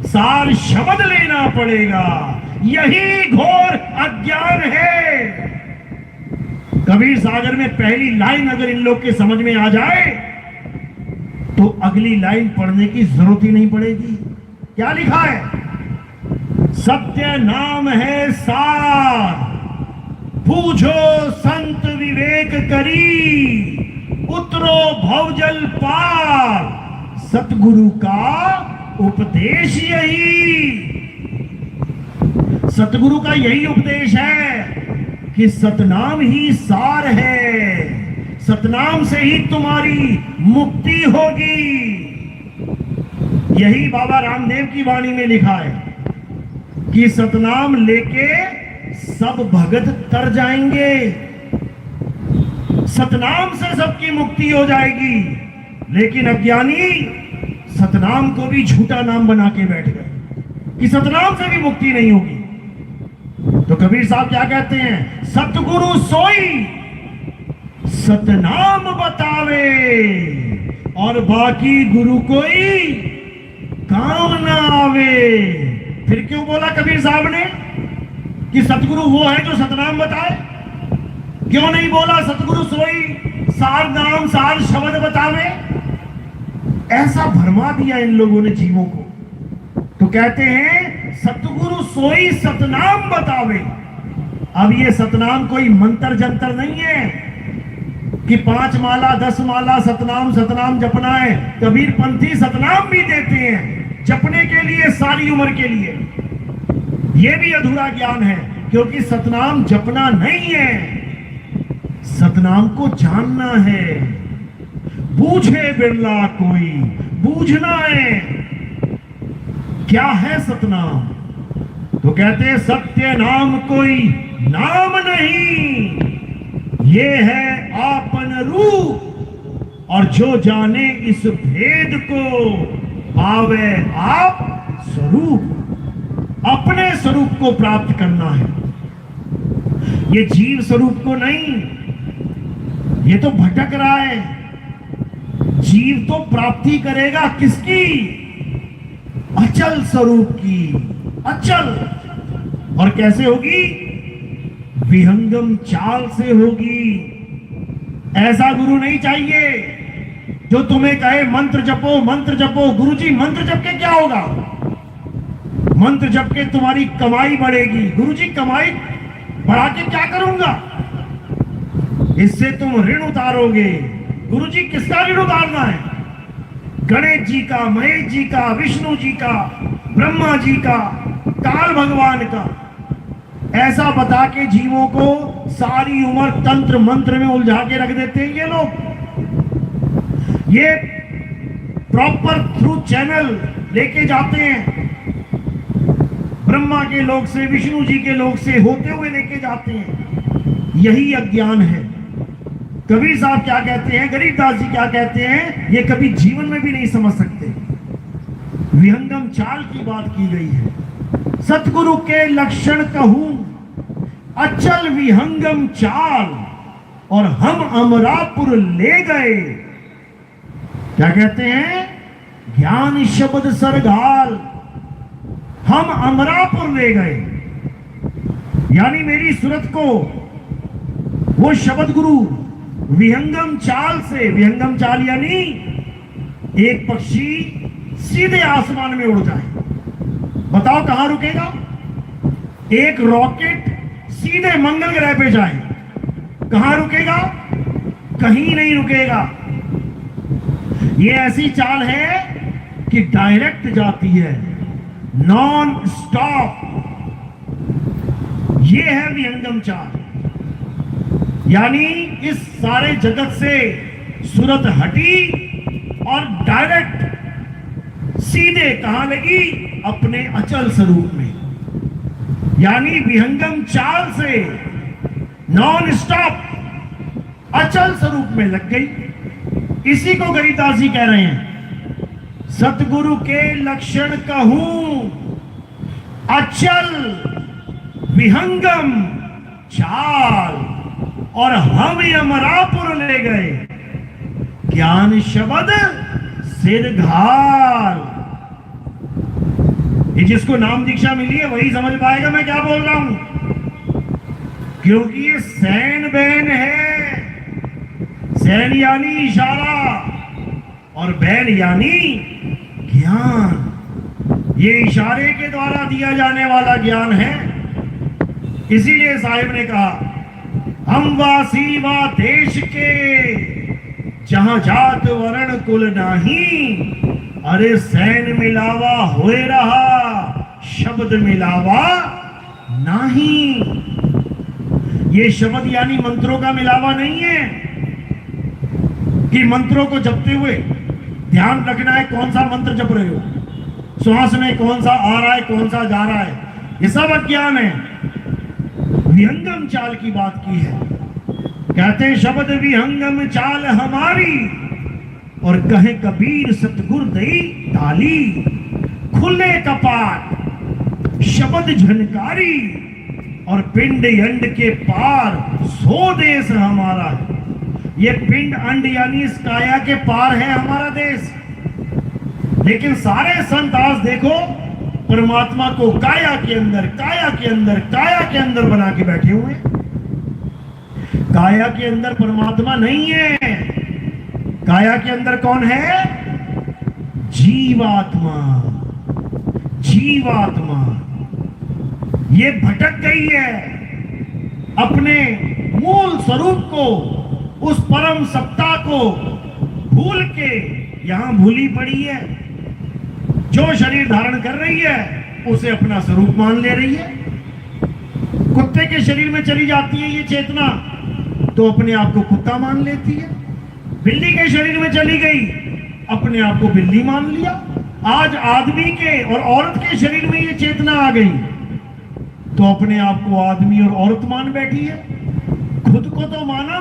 सार शब्द लेना पड़ेगा। यही घोर अज्ञान है। कबीर सागर में पहली लाइन अगर इन लोग के समझ में आ जाए तो अगली लाइन पढ़ने की जरूरत ही नहीं पड़ेगी। क्या लिखा है? सत्य नाम है सार, पूछो संत विवेक करी, उतरो भवजल पार, सतगुरु का उपदेश यही। सतगुरु का यही उपदेश है कि सतनाम ही सार है, सतनाम से ही तुम्हारी मुक्ति होगी। यही बाबा रामदेव की वाणी में लिखा है कि सतनाम लेके सब भगत तर जाएंगे, सतनाम से सबकी मुक्ति हो जाएगी। लेकिन अज्ञानी सतनाम को भी झूठा नाम बना के बैठ गए कि सतनाम से भी मुक्ति नहीं होगी। तो कबीर साहब क्या कहते हैं? सतगुरु सोई सतनाम बतावे, और बाकी गुरु कोई काम ना आवे। फिर क्यों बोला कबीर साहब ने कि सतगुरु वो है जो सतनाम बताए? क्यों नहीं बोला सतगुरु सोई सार नाम सार शब्द बतावे? ऐसा भरमा दिया इन लोगों ने जीवों को। तो कहते हैं सतगुरु सोई सतनाम बतावे। अब ये सतनाम कोई मंत्र जंतर नहीं है कि 5 माला 10 माला सतनाम सतनाम जपना है। कबीर पंथी सतनाम भी देते हैं जपने के लिए, सारी उम्र के लिए। यह भी अधूरा ज्ञान है, क्योंकि सतनाम जपना नहीं है, सतनाम को जानना है। बूझे बिरला कोई, बूझना है क्या है सतनाम। तो कहते हैं सत्य नाम कोई नाम नहीं, ये है आपन रूप, और जो जाने इस भेद को पावे आप स्वरूप। अपने स्वरूप को प्राप्त करना है, ये जीव स्वरूप को नहीं। ये तो भटक रहा है, जीव तो प्राप्ति करेगा किसकी? अचल स्वरूप की। अचल। और कैसे होगी? विहंगम चाल से होगी। ऐसा गुरु नहीं चाहिए जो तुम्हें कहे मंत्र जपो मंत्र जपो। गुरुजी मंत्र जप के क्या होगा? मंत्र जप के तुम्हारी कमाई बढ़ेगी। गुरुजी कमाई बढ़ा के क्या करूंगा? इससे तुम ऋण उतारोगे। गुरुजी किसका ऋण उतारना है? गणेश जी का, महेश जी का, विष्णु जी का, ब्रह्मा जी का, काल भगवान का। ऐसा बता के जीवों को सारी उम्र तंत्र मंत्र में उलझा के रख देते हैं ये लोग। ये प्रॉपर थ्रू चैनल लेके जाते हैं, ब्रह्मा के लोग से, विष्णु जी के लोग से होते हुए लेके जाते हैं। यही अज्ञान है। कबीर साहब क्या कहते हैं, गरीबदास जी क्या कहते हैं, ये कभी जीवन में भी नहीं समझ सकते। विहंगम चाल की बात की गई है। सतगुरु के लक्षण कहूं अचल विहंगम चाल, और हम अमरापुर ले गए। क्या कहते हैं? ज्ञान शब्द सरगाल, हम अमरापुर ले गए। यानी मेरी सूरत को वो शब्द गुरु विहंगम चाल से, विहंगम चाल यानी एक पक्षी सीधे आसमान में उड़ जाए। बताओ कहां रुकेगा? एक रॉकेट सीधे मंगल ग्रह पे जाए, कहां रुकेगा? कहीं नहीं रुकेगा। ये ऐसी चाल है कि डायरेक्ट जाती है, नॉन स्टॉप। ये है विहंगम चाल। यानी इस सारे जगत से सूरत हटी और डायरेक्ट सीधे कहां लगी? अपने अचल स्वरूप में। यानी विहंगम चाल से नॉन स्टॉप अचल स्वरूप में लग गई। इसी को गरीबदास जी कह रहे हैं, सतगुरु के लक्षण कहूं अचल विहंगम चाल, और हम अमरापुर ले गए। ज्ञान शब्द सिर घाल। ये जिसको नाम दीक्षा मिली है वही समझ पाएगा मैं क्या बोल रहा हूं, क्योंकि ये सैन बैन है। सैन यानी इशारा और बैन यानी ज्ञान। ये इशारे के द्वारा दिया जाने वाला ज्ञान है। इसीलिए साहिब ने कहा, हम वासी वा देश के जहां जात वर्ण कुल नाही, अरे सैन मिलावा होए रहा शब्द मिलावा नहीं। ये शब्द यानी मंत्रों का मिलावा नहीं है कि मंत्रों को जपते हुए ध्यान रखना है कौन सा मंत्र जप रहे हो, श्वास में कौन सा आ रहा है कौन सा जा रहा है, ये सब अज्ञान है। विहंगम चाल की बात की है। कहते शब्द विहंगम चाल हमारी, और कहे कबीर सतगुर दई ताली। खुले कपाट शब्द झनकारी, और पिंड अंड के पार सो देश हमारा। ये पिंड अंड यानी इस काया के पार है हमारा देश। लेकिन सारे संत आज देखो परमात्मा को काया के अंदर, काया के अंदर, काया के अंदर बना के बैठे हुए। काया के अंदर परमात्मा नहीं है। काया के अंदर कौन है? जीवात्मा। जीवात्मा ये भटक गई है अपने मूल स्वरूप को, उस परम सत्ता को भूल के यहां भूली पड़ी है। जो शरीर धारण कर रही है उसे अपना स्वरूप मान ले रही है। कुत्ते के शरीर में चली जाती है ये चेतना तो अपने आप को कुत्ता मान लेती है। बिल्ली के शरीर में चली गई अपने आप को बिल्ली मान लिया। आज आदमी के और औरत के शरीर में ये चेतना आ गई तो अपने आप को आदमी और औरत मान बैठी है। खुद को तो माना,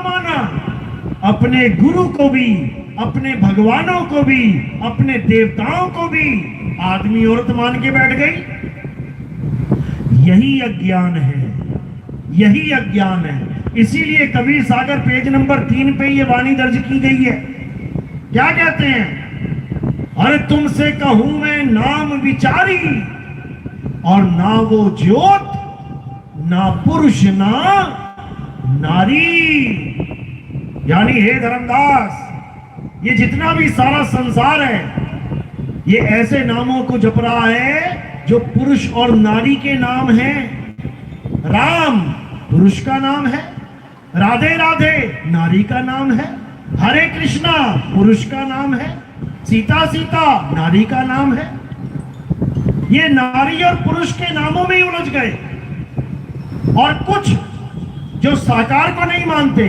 अपने गुरु को भी, अपने भगवानों को भी, अपने देवताओं को भी आदमी औरत मान के बैठ गई। यही अज्ञान है, यही अज्ञान है। इसीलिए कबीर सागर पेज नंबर 3 पे ये वाणी दर्ज की गई है। क्या कहते हैं? अरे तुमसे कहूं मैं नाम विचारी, और ना वो ज्योत, ना पुरुष, ना नारी। यानी हे धर्मदास, ये जितना भी सारा संसार है, ये ऐसे नामों को जप रहा है जो पुरुष और नारी के नाम हैं। राम पुरुष का नाम है, राधे राधे नारी का नाम है, हरे कृष्णा पुरुष का नाम है, सीता सीता नारी का नाम है। ये नारी और पुरुष के नामों में ही उलझ गए। और कुछ जो साकार को नहीं मानते,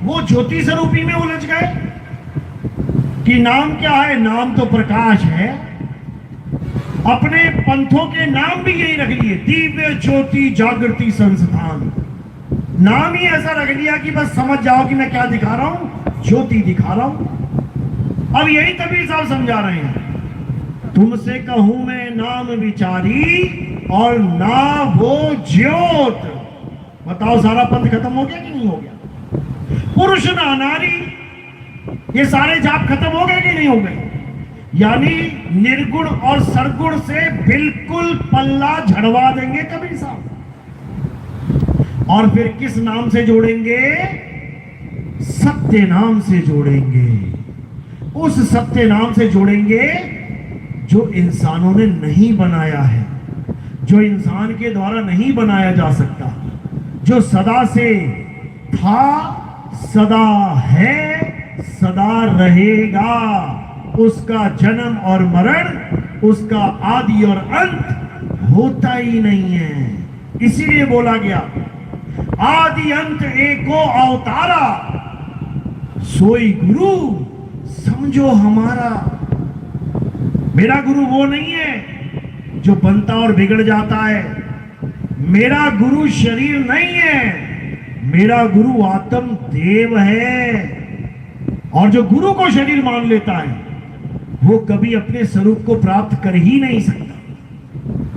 वो ज्योति स्वरूपी में उलझ गए कि नाम क्या है? नाम तो प्रकाश है। अपने पंथों के नाम भी यही रख लिए, दिव्य ज्योति जागृति संस्थान। नाम ही ऐसा रख लिया कि बस समझ जाओ कि मैं क्या दिखा रहा हूं, ज्योति दिखा रहा हूं। अब यही कबीर साहब समझा रहे हैं, तुमसे कहूं मैं नाम विचारी, और ना वो ज्योत। बताओ सारा पंथ खत्म हो गया कि नहीं हो गया? पुरुष ना नारी, ये सारे जाप खत्म हो गए कि नहीं हो गए? यानी निर्गुण और सरगुण से बिल्कुल पल्ला झड़वा देंगे कबीर साहब। और फिर किस नाम से जोड़ेंगे? सत्य नाम से जोड़ेंगे। उस सत्य नाम से जोड़ेंगे जो इंसानों ने नहीं बनाया है, जो इंसान के द्वारा नहीं बनाया जा सकता, जो सदा से था, सदा है, सदा रहेगा। उसका जन्म और मरण, उसका आदि और अंत होता ही नहीं है। इसीलिए बोला गया, आदि अंत एको अवतारा, सोई गुरु समझो हमारा। मेरा गुरु वो नहीं है जो बनता और बिगड़ जाता है। मेरा गुरु शरीर नहीं है, मेरा गुरु आत्म देव है। और जो गुरु को शरीर मान लेता है, वो कभी अपने स्वरूप को प्राप्त कर ही नहीं सकता,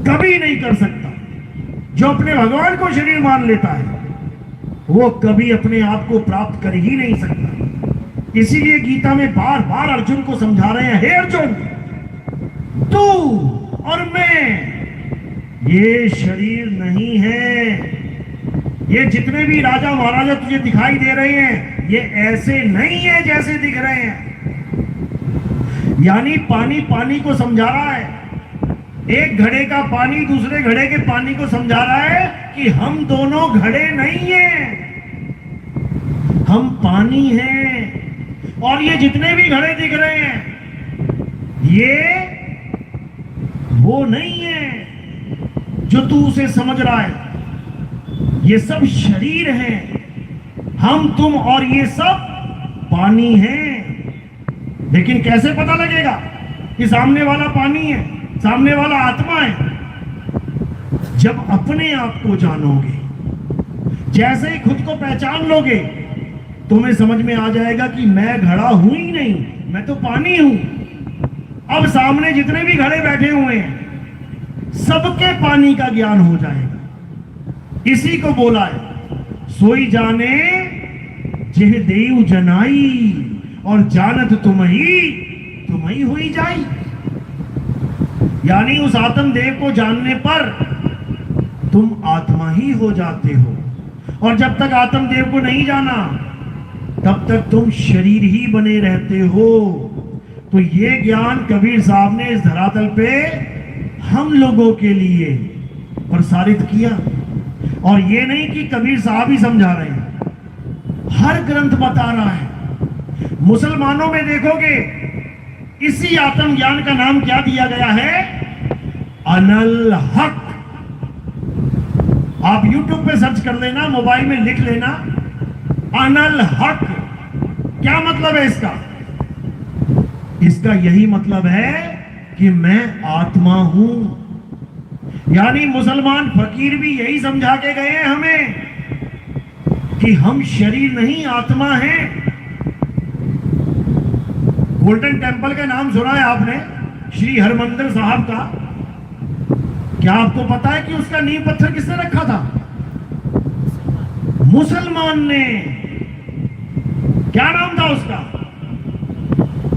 कभी नहीं कर सकता। जो अपने भगवान को शरीर मान लेता है, वो कभी अपने आप को प्राप्त कर ही नहीं सकता। इसीलिए गीता में बार बार अर्जुन को समझा रहे हैं, हे अर्जुन, तू और मैं ये शरीर नहीं है। ये जितने भी राजा महाराजा तुझे दिखाई दे रहे हैं, ये ऐसे नहीं है जैसे दिख रहे हैं। यानी पानी पानी को समझा रहा है। एक घड़े का पानी दूसरे घड़े के पानी को समझा रहा है कि हम दोनों घड़े नहीं हैं, हम पानी हैं। और ये जितने भी घड़े दिख रहे हैं, ये वो नहीं है जो तू उसे समझ रहा है। ये सब शरीर हैं, हम तुम और ये सब पानी हैं। लेकिन कैसे पता लगेगा कि सामने वाला पानी है, सामने वाला आत्मा है? जब अपने आप को जानोगे, जैसे ही खुद को पहचान लोगे, तुम्हें समझ में आ जाएगा कि मैं घड़ा हूं ही नहीं, मैं तो पानी हूं। अब सामने जितने भी घड़े बैठे हुए हैं, सबके पानी का ज्ञान हो जाएगा। इसी को बोला है, सोई जाने जेह देव जनाई, और जानत तुम ही हुई जाई। यानी उस आत्म देव को जानने पर तुम आत्मा ही हो जाते हो। और जब तक आत्म देव को नहीं जाना, तब तक तुम शरीर ही बने रहते हो। तो ये ज्ञान कबीर साहब ने इस धरातल पे हम लोगों के लिए प्रसारित किया। और ये नहीं कि कबीर साहब ही समझा रहे हैं, हर ग्रंथ बता रहा है। मुसलमानों में देखोगे, इसी आत्म ज्ञान का नाम क्या दिया गया है? अनल हक। आप YouTube पे सर्च कर लेना, मोबाइल में लिख लेना, अनल हक। क्या मतलब है इसका? इसका यही मतलब है कि मैं आत्मा हूं। यानी मुसलमान फकीर भी यही समझा के गए हैं हमें कि हम शरीर नहीं, आत्मा हैं। गोल्डन टेम्पल का नाम सुना है आपने, श्री हरमंदिर साहब का? क्या आपको पता है कि उसका नींव पत्थर किसने रखा था? मुसलमान ने। क्या नाम था उसका?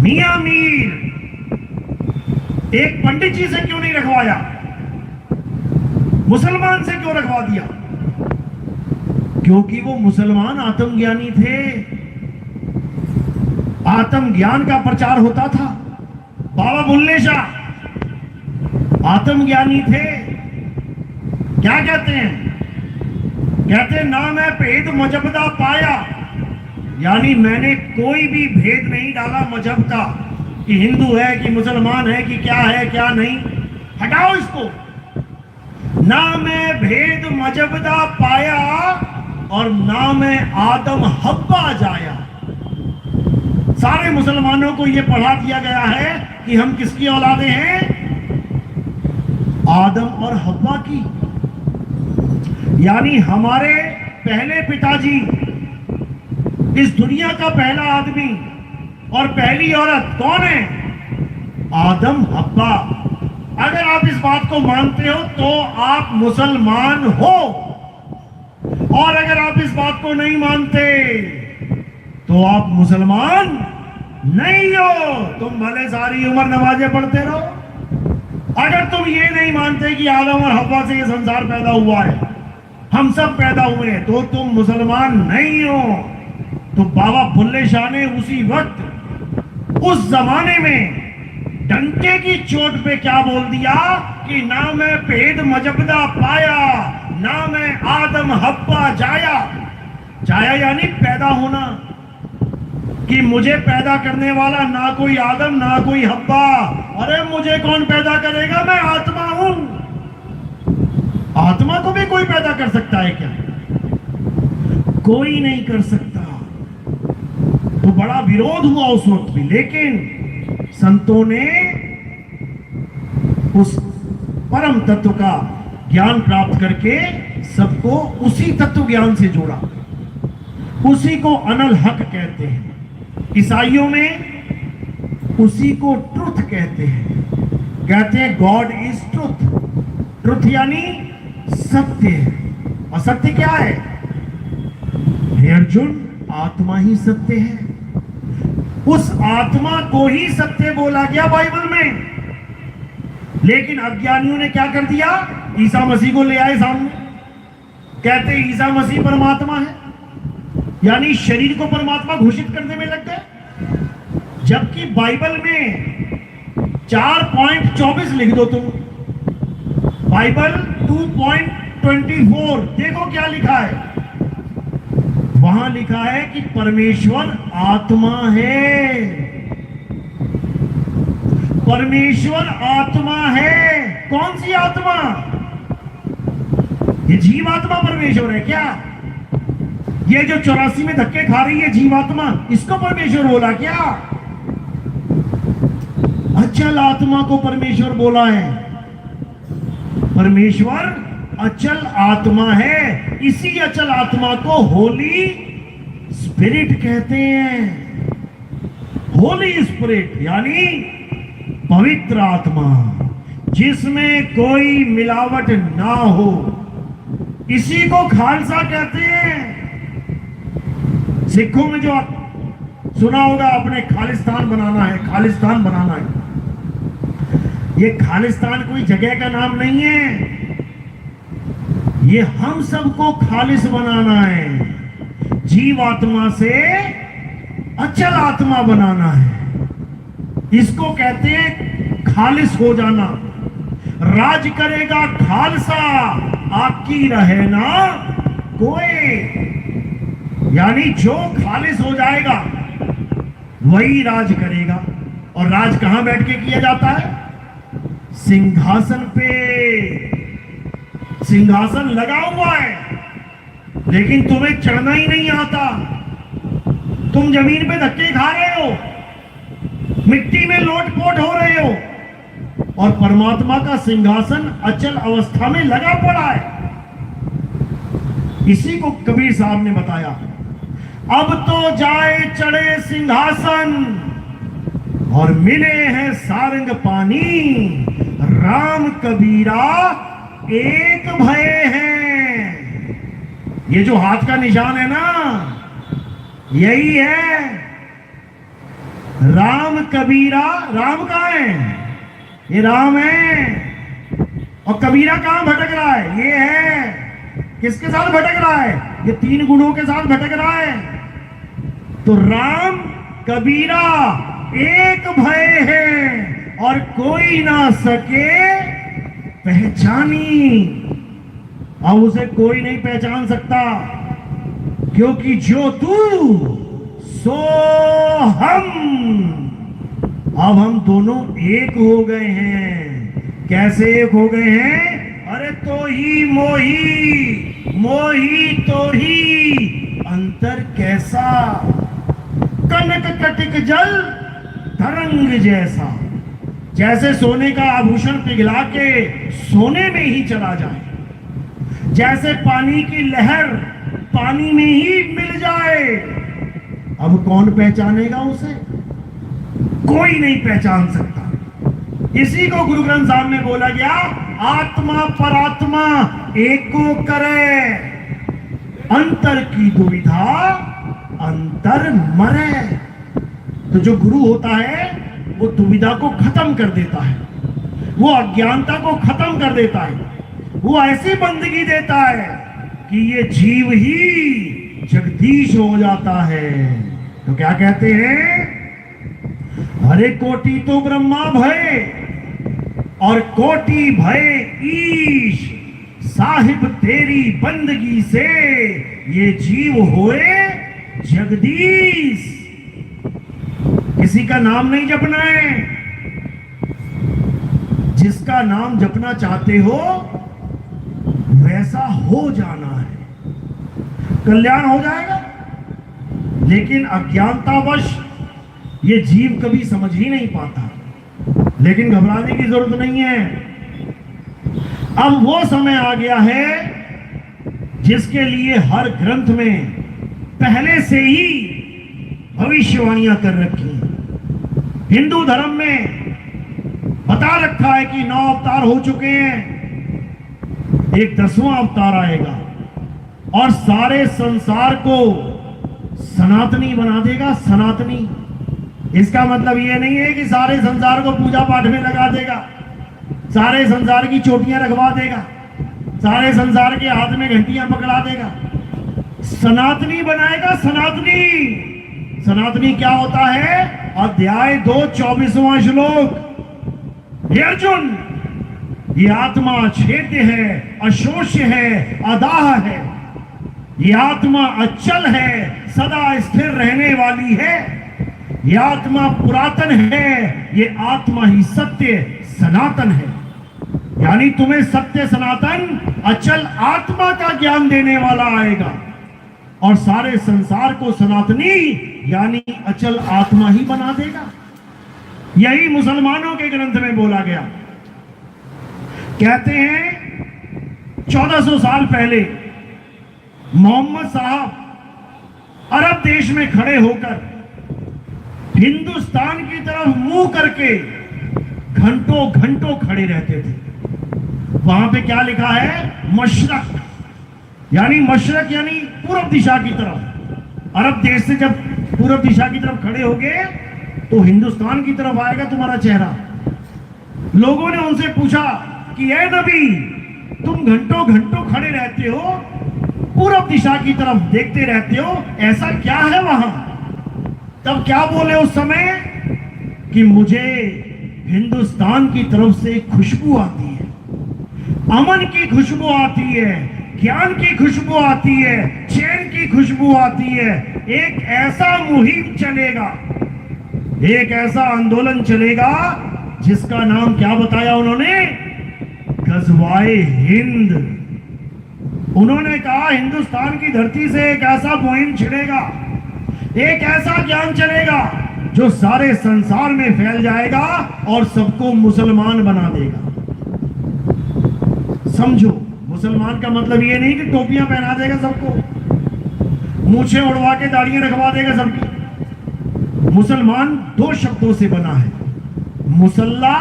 मियां मीर एक पंडित जी से क्यों नहीं रखवाया, मुसलमान से क्यों रखवा दिया? क्योंकि वो मुसलमान आत्मज्ञानी थे, आत्मज्ञान का प्रचार होता था। बाबा बुल्ले शाह आत्मज्ञानी थे। क्या कहते हैं? कहते हैं ना मैं भेद मजबदा पाया, यानी मैंने कोई भी भेद नहीं डाला मजहब का कि हिंदू है कि मुसलमान है कि क्या है क्या नहीं, हटाओ इसको। ना मैं भेद मजबदा पाया और ना मैं आदम हब्बा जाया। सारे मुसलमानों को यह पढ़ा दिया गया है कि हम किसकी औलादे हैं? आदम और हब्बा की। यानी हमारे पहले पिताजी, इस दुनिया का पहला आदमी और पहली औरत कौन है? आदम हब्बा। अगर आप इस बात को मानते हो तो आप मुसलमान हो, और अगर आप इस बात को नहीं मानते तो आप मुसलमान नहीं हो। तुम भले सारी उम्र नमाजें पढ़ते रहो, अगर तुम ये नहीं मानते कि आदम और हव्वा से ये संसार पैदा हुआ है, हम सब पैदा हुए हैं, तो तुम मुसलमान नहीं हो। तो बाबा बुल्ले शाह ने उसी वक्त, उस जमाने में डंके की चोट पे क्या बोल दिया कि ना मैं भेद मजबदा पाया, ना मैं आदम हब्बा जाया। जाया यानी पैदा होना, कि मुझे पैदा करने वाला ना कोई आदम ना कोई हब्बा। अरे मुझे कौन पैदा करेगा? मैं आत्मा हूं। आत्मा को भी कोई पैदा कर सकता है क्या? कोई नहीं कर सकता। तो बड़ा विरोध हुआ उस वक्त भी, लेकिन संतों ने उस परम तत्व का ज्ञान प्राप्त करके सबको उसी तत्व ज्ञान से जोड़ा। उसी को अनल हक कहते हैं। ईसाइयों में उसी को ट्रुथ कहते हैं। कहते हैं गॉड इज ट्रुथ। ट्रुथ यानी सत्य है। और सत्य क्या है? हे अर्जुन, आत्मा ही सत्य है। उस आत्मा को ही सत्य बोला गया बाइबल में। लेकिन अज्ञानियों ने क्या कर दिया? ईसा मसीह को ले आए सामने, कहते ईसा मसीह परमात्मा है, यानी शरीर को परमात्मा घोषित करने में लग गए। जबकि बाइबल में 4.24 लिख दो तुम, बाइबल 2.24 देखो क्या लिखा है। वहां लिखा है कि परमेश्वर आत्मा है। परमेश्वर आत्मा है। कौन सी आत्मा? ये जीवात्मा परमेश्वर है क्या? ये जो 84 में धक्के खा रही है जीवात्मा, इसको परमेश्वर बोला क्या? अचल आत्मा को परमेश्वर बोला है। परमेश्वर अचल आत्मा है। इसी अचल आत्मा को होली स्पिरिट कहते हैं। होली स्पिरिट यानी पवित्र आत्मा, जिसमें कोई मिलावट ना हो, इसी को खालसा कहते हैं। सिखों में जो सुना होगा, अपने खालिस्तान बनाना है, खालिस्तान बनाना है। ये खालिस्तान कोई जगह का नाम नहीं है, ये हम सबको खालिस बनाना है। जीवात्मा से अचल आत्मा बनाना है। इसको कहते हैं खालिस हो जाना। राज करेगा खालसा, आकी रहे ना कोई। यानी जो खालिस हो जाएगा वही राज करेगा। और राज कहां बैठ के किया जाता है? सिंहासन पे। सिंहासन लगा हुआ है, लेकिन तुम्हें चढ़ना ही नहीं आता। तुम जमीन पे धक्के खा रहे हो, मिट्टी में लोटपोट हो रहे हो, और परमात्मा का सिंहासन अचल अवस्था में लगा पड़ा है। इसी को कबीर साहब ने बताया, अब तो जाए चढ़े सिंहासन और मिले हैं सारंग पानी, राम कबीरा एक भय हैं। ये जो हाथ का निशान है ना, यही है। राम कबीरा, राम कहाँ है? ये राम है। और कबीरा कहाँ भटक रहा है? ये है। किसके साथ भटक रहा है? ये तीन गुणों के साथ भटक रहा है। तो राम कबीरा एक भय है और कोई ना सके पहचानी। अब उसे कोई नहीं पहचान सकता, क्योंकि जो तू सो हम। अब हम दोनों एक हो गए हैं। कैसे एक हो गए हैं? अरे तो ही मोही, मोही तो ही अंतर कैसा, कनक कटिक जल तरंग जैसा। जैसे सोने का आभूषण पिघला के सोने में ही चला जाए, जैसे पानी की लहर पानी में ही मिल जाए। अब कौन पहचानेगा उसे? कोई नहीं पहचान सकता। इसी को गुरु ग्रंथ साहब में बोला गया, आत्मा परात्मा एको करे, अंतर की दुविधा अंतर मरे। तो जो गुरु होता है वो दुविधा को खत्म कर देता है, वो अज्ञानता को खत्म कर देता है, वो ऐसी बंदगी देता है कि ये जीव ही जगदीश हो जाता है। तो क्या कहते हैं? हरे कोटि तो ब्रह्मा भय और कोटि भय ईश, साहिब तेरी बंदगी से ये जीव होए जगदीश। किसी का नाम नहीं जपना है, जिसका नाम जपना चाहते हो वैसा हो जाना है, कल्याण हो जाएगा। लेकिन अज्ञानतावश ये जीव कभी समझ ही नहीं पाता। लेकिन घबराने की जरूरत नहीं है। अब वो समय आ गया है जिसके लिए हर ग्रंथ में पहले से ही भविष्यवाणियां कर रखी हैं। हिंदू धर्म में बता रखा है कि 9 अवतार हो चुके हैं, एक 10वां अवतार आएगा और सारे संसार को सनातनी बना देगा। सनातनी, इसका मतलब ये नहीं है कि सारे संसार को पूजा पाठ में लगा देगा, सारे संसार की चोटियां रखवा देगा, सारे संसार के हाथ में घंटियां पकड़ा देगा। सनातनी बनाएगा। सनातनी, सनातनी क्या होता है? अध्याय 2 24वां श्लोक, हे अर्जुन, ये आत्मा छेद्य है, अशोष्य है, अदाह है। ये आत्मा अचल है, सदा स्थिर रहने वाली है। ये आत्मा पुरातन है, ये आत्मा ही सत्य सनातन है। यानी तुम्हें सत्य सनातन अचल आत्मा का ज्ञान देने वाला आएगा और सारे संसार को सनातनी यानी अचल आत्मा ही बना देगा। यही मुसलमानों के ग्रंथ में बोला गया। कहते हैं 1400 साल पहले मोहम्मद साहब अरब देश में खड़े होकर हिंदुस्तान की तरफ मुंह करके घंटों घंटों खड़े रहते थे। वहां पे क्या लिखा है? मशरक, यानी मशरक यानी पूर्व दिशा की तरफ। अरब देश से जब पूर्व दिशा की तरफ खड़े होगे तो हिंदुस्तान की तरफ आएगा तुम्हारा चेहरा। लोगों ने उनसे पूछा कि ऐ नबी, तुम घंटों घंटों खड़े रहते हो, पूर्व दिशा की तरफ देखते रहते हो, ऐसा क्या है वहां? तब क्या बोले उस समय कि मुझे हिंदुस्तान की तरफ से खुशबू आती है, अमन की खुशबू आती है, ज्ञान की खुशबू आती है, चैन की खुशबू आती है। एक ऐसा मुहिम चलेगा, एक ऐसा आंदोलन चलेगा जिसका नाम क्या बताया उन्होंने? गजवाए हिंद। उन्होंने कहा हिंदुस्तान की धरती से एक ऐसा मुहिम छिड़ेगा, एक ऐसा ज्ञान चलेगा जो सारे संसार में फैल जाएगा और सबको मुसलमान बना देगा। समझो, मुसलमान का मतलब ये नहीं कि टोपियां पहना देगा सबको, मूछें उड़वा के दाढ़ियां रखवा देगा सबकी। मुसलमान 2 शब्दों से बना है, मुसल्ला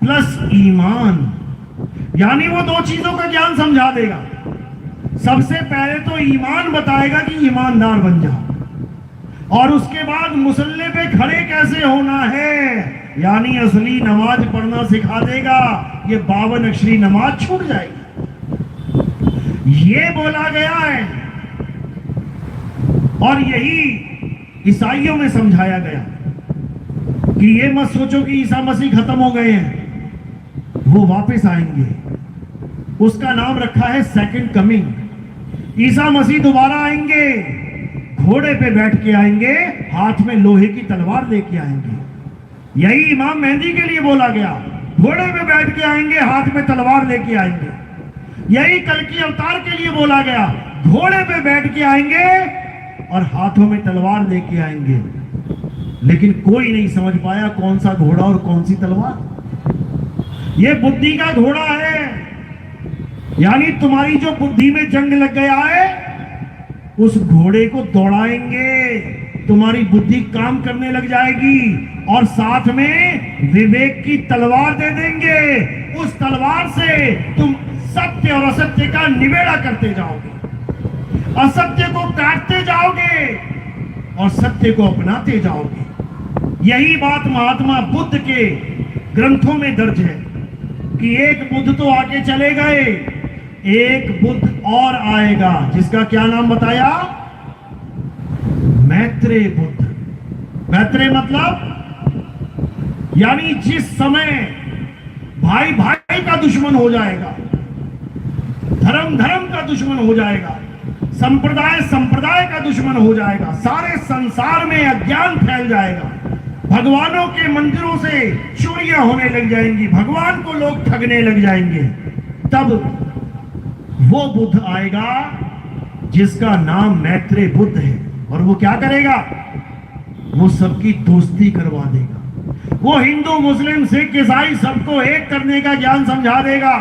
प्लस ईमान। यानी वो 2 चीजों का ज्ञान समझा देगा। सबसे पहले तो ईमान बताएगा कि ईमानदार बन जाओ, और उसके बाद मुसल्ले पे खड़े कैसे होना है, यानी असली नमाज पढ़ना सिखा देगा। ये 52 अक्षरी नमाज छूट जाएगी। ये बोला गया है और यही ईसाइयों में समझाया गया कि ये मत सोचो कि ईसा मसीह खत्म हो गए हैं, वो वापस आएंगे। उसका नाम रखा है सेकंड कमिंग। ईसा मसीह दोबारा आएंगे, घोड़े पे बैठ के आएंगे, हाथ में लोहे की तलवार लेके आएंगे। यही इमाम मेहदी के लिए बोला गया, घोड़े पे बैठ के आएंगे, हाथ में तलवार लेके आएंगे। यही कल की अवतार के लिए बोला गया, घोड़े पे बैठ के आएंगे और हाथों में तलवार लेके आएंगे। लेकिन कोई नहीं समझ पाया कौन सा घोड़ा और कौन सी तलवार। ये बुद्धि का घोड़ा है, यानी तुम्हारी जो बुद्धि में जंग लग गया है, उस घोड़े को दौड़ाएंगे, तुम्हारी बुद्धि काम करने लग जाएगी और साथ में विवेक की तलवार दे देंगे। उस तलवार से तुम सत्य और असत्य का निबेड़ा करते जाओगे, असत्य को काटते जाओगे और सत्य को अपनाते जाओगे। यही बात महात्मा बुद्ध के ग्रंथों में दर्ज है कि एक बुद्ध तो आके चले गए, एक बुद्ध और आएगा, जिसका क्या नाम बताया? मैत्रेय बुद्ध। मैत्रेय मतलब यानी जिस समय भाई भाई का दुश्मन हो जाएगा, धर्म धर्म का दुश्मन हो जाएगा, संप्रदाय संप्रदाय का दुश्मन हो जाएगा, सारे संसार में अज्ञान फैल जाएगा, भगवानों के मंदिरों से चोरियां होने लग जाएंगी, भगवान को लोग ठगने लग जाएंगे, तब वो बुद्ध आएगा जिसका नाम मैत्रेय बुद्ध है। और वो क्या करेगा? वो सबकी दोस्ती करवा देगा। वो हिंदू मुस्लिम सिख ईसाई सबको एक करने का ज्ञान समझा देगा।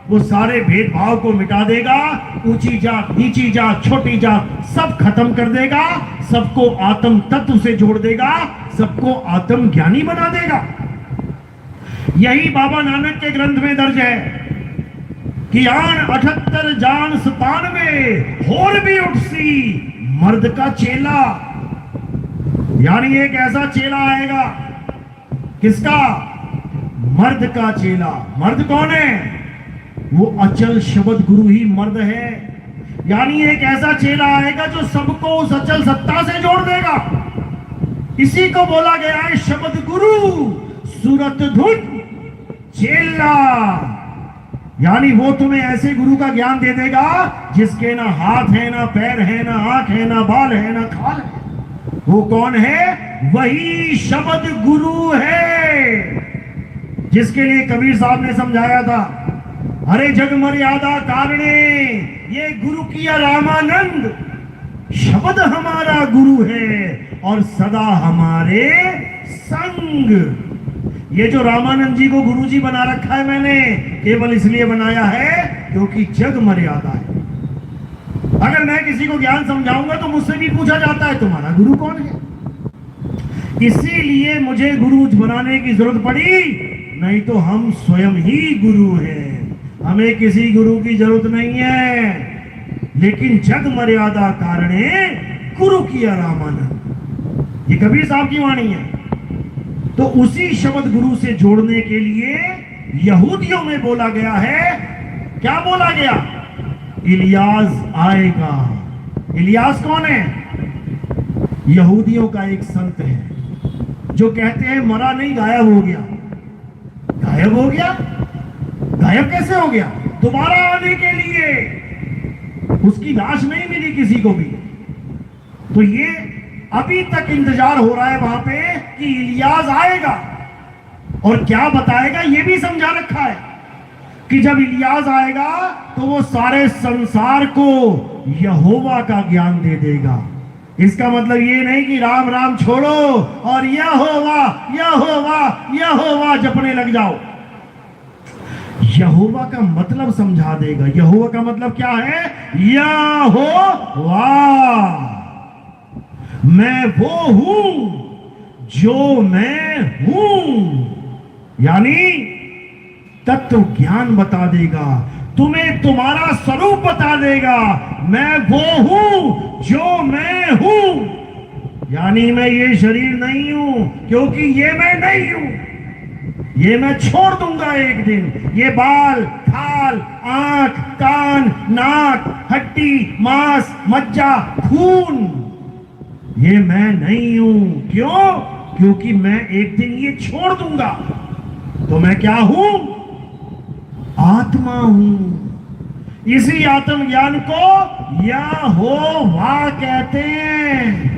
वो सारे भेदभाव को मिटा देगा, ऊंची जात नीची जात छोटी जात सब खत्म कर देगा, सबको आत्म तत्व से जोड़ देगा, सबको आत्म ज्ञानी बना देगा। यही बाबा नानक के ग्रंथ में दर्ज है कि आन 78 जान 97 होर भी उठसी मर्द का चेला। यानी एक ऐसा चेला आएगा, किसका? मर्द का चेला। मर्द कौन है? वो अचल शब्द गुरु ही मर्द है। यानी एक ऐसा चेला आएगा जो सबको उस अचल सत्ता से जोड़ देगा। इसी को बोला गया है शब्द गुरु सूरत धुन चेला। यानी वो तुम्हें ऐसे गुरु का ज्ञान दे देगा जिसके ना हाथ है, ना पैर है, ना आंख है, ना बाल है, ना खाल है। वो कौन है? वही शब्द गुरु है, जिसके लिए कबीर साहब ने समझाया था, अरे जग मर्यादा कारणे ये गुरु किया रामानंद, शब्द हमारा गुरु है और सदा हमारे संग। ये जो रामानंद जी को गुरु जी बना रखा है मैंने, केवल इसलिए बनाया है क्योंकि जग मर्यादा है। अगर मैं किसी को ज्ञान समझाऊंगा तो मुझसे भी पूछा जाता है तुम्हारा गुरु कौन है। इसीलिए मुझे गुरु बनाने की जरूरत पड़ी, नहीं तो हम स्वयं ही गुरु हैं। हमें किसी गुरु की जरूरत नहीं है। लेकिन जग मर्यादा कारणे गुरु किया रामानंद, ये कबीर साहब की वाणी है। तो उसी शब्द गुरु से जोड़ने के लिए यहूदियों में बोला गया है, क्या बोला गया? इलियास आएगा। इलियास कौन है? यहूदियों का एक संत है जो कहते हैं मरा नहीं, गायब हो गया। गायब हो गया? गायब कैसे हो गया? दोबारा आने के लिए उसकी लाश नहीं मिली किसी को भी। तो ये अभी तक इंतजार हो रहा है वहां पे कि इलियास आएगा और क्या बताएगा, ये भी समझा रखा है कि जब इलियास आएगा तो वो सारे संसार को यहोवा का ज्ञान दे देगा। इसका मतलब ये नहीं कि राम राम छोड़ो और यहोवा यहोवा यहोवा जपने लग जाओ। यहोवा का मतलब समझा देगा। यहोवा का मतलब क्या है? यहोवा, मैं वो हूं जो मैं हूं। यानी तत्व ज्ञान बता देगा, तुम्हें तुम्हारा स्वरूप बता देगा। मैं वो हूं जो मैं हूं। यानी मैं ये शरीर नहीं हूं, क्योंकि ये मैं नहीं हूं। ये मैं छोड़ दूंगा एक दिन। ये बाल, खाल, आंख, कान, नाक, हड्डी, मांस, मज्जा, खून, ये मैं नहीं हूं। क्यों? क्योंकि मैं एक दिन ये छोड़ दूंगा। तो मैं क्या हूं? आत्मा हूं। इसी आत्मज्ञान को या हो वा कहते हैं।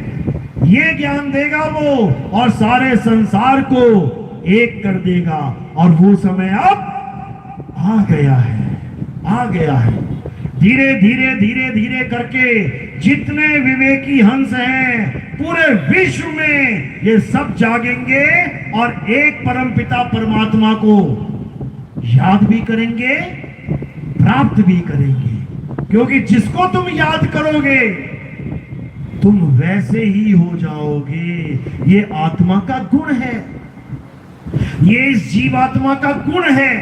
ये ज्ञान देगा वो और सारे संसार को एक कर देगा। और वो समय अब आ गया है, आ गया है। धीरे धीरे धीरे धीरे करके जितने विवेकी हंस हैं पूरे विश्व में, ये सब जागेंगे और एक परमपिता परमात्मा को याद भी करेंगे, प्राप्त भी करेंगे। क्योंकि जिसको तुम याद करोगे तुम वैसे ही हो जाओगे। ये आत्मा का गुण है, ये इस जीवात्मा का गुण है।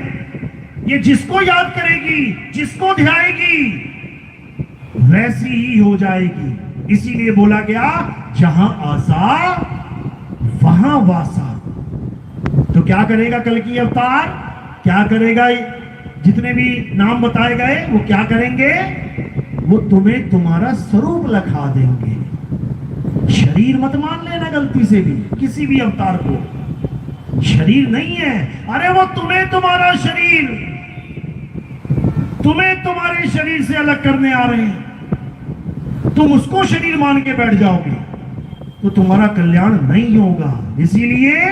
ये जिसको याद करेगी, जिसको ध्याएगी, वैसी ही हो जाएगी। इसीलिए बोला गया जहां आसा वहां वासा। तो क्या करेगा कल की अवतार? क्या करेगा? जितने भी नाम बताए गए वो क्या करेंगे? वो तुम्हें तुम्हारा स्वरूप लखा देंगे। शरीर मत मान लेना गलती से भी, किसी भी अवतार को शरीर नहीं है। अरे वो तुम्हें तुम्हारा शरीर, तुम्हें तुम्हारे शरीर से अलग करने आ रहे हैं। तुम उसको शरीर मान के बैठ जाओगे तो तुम्हारा कल्याण नहीं होगा। इसीलिए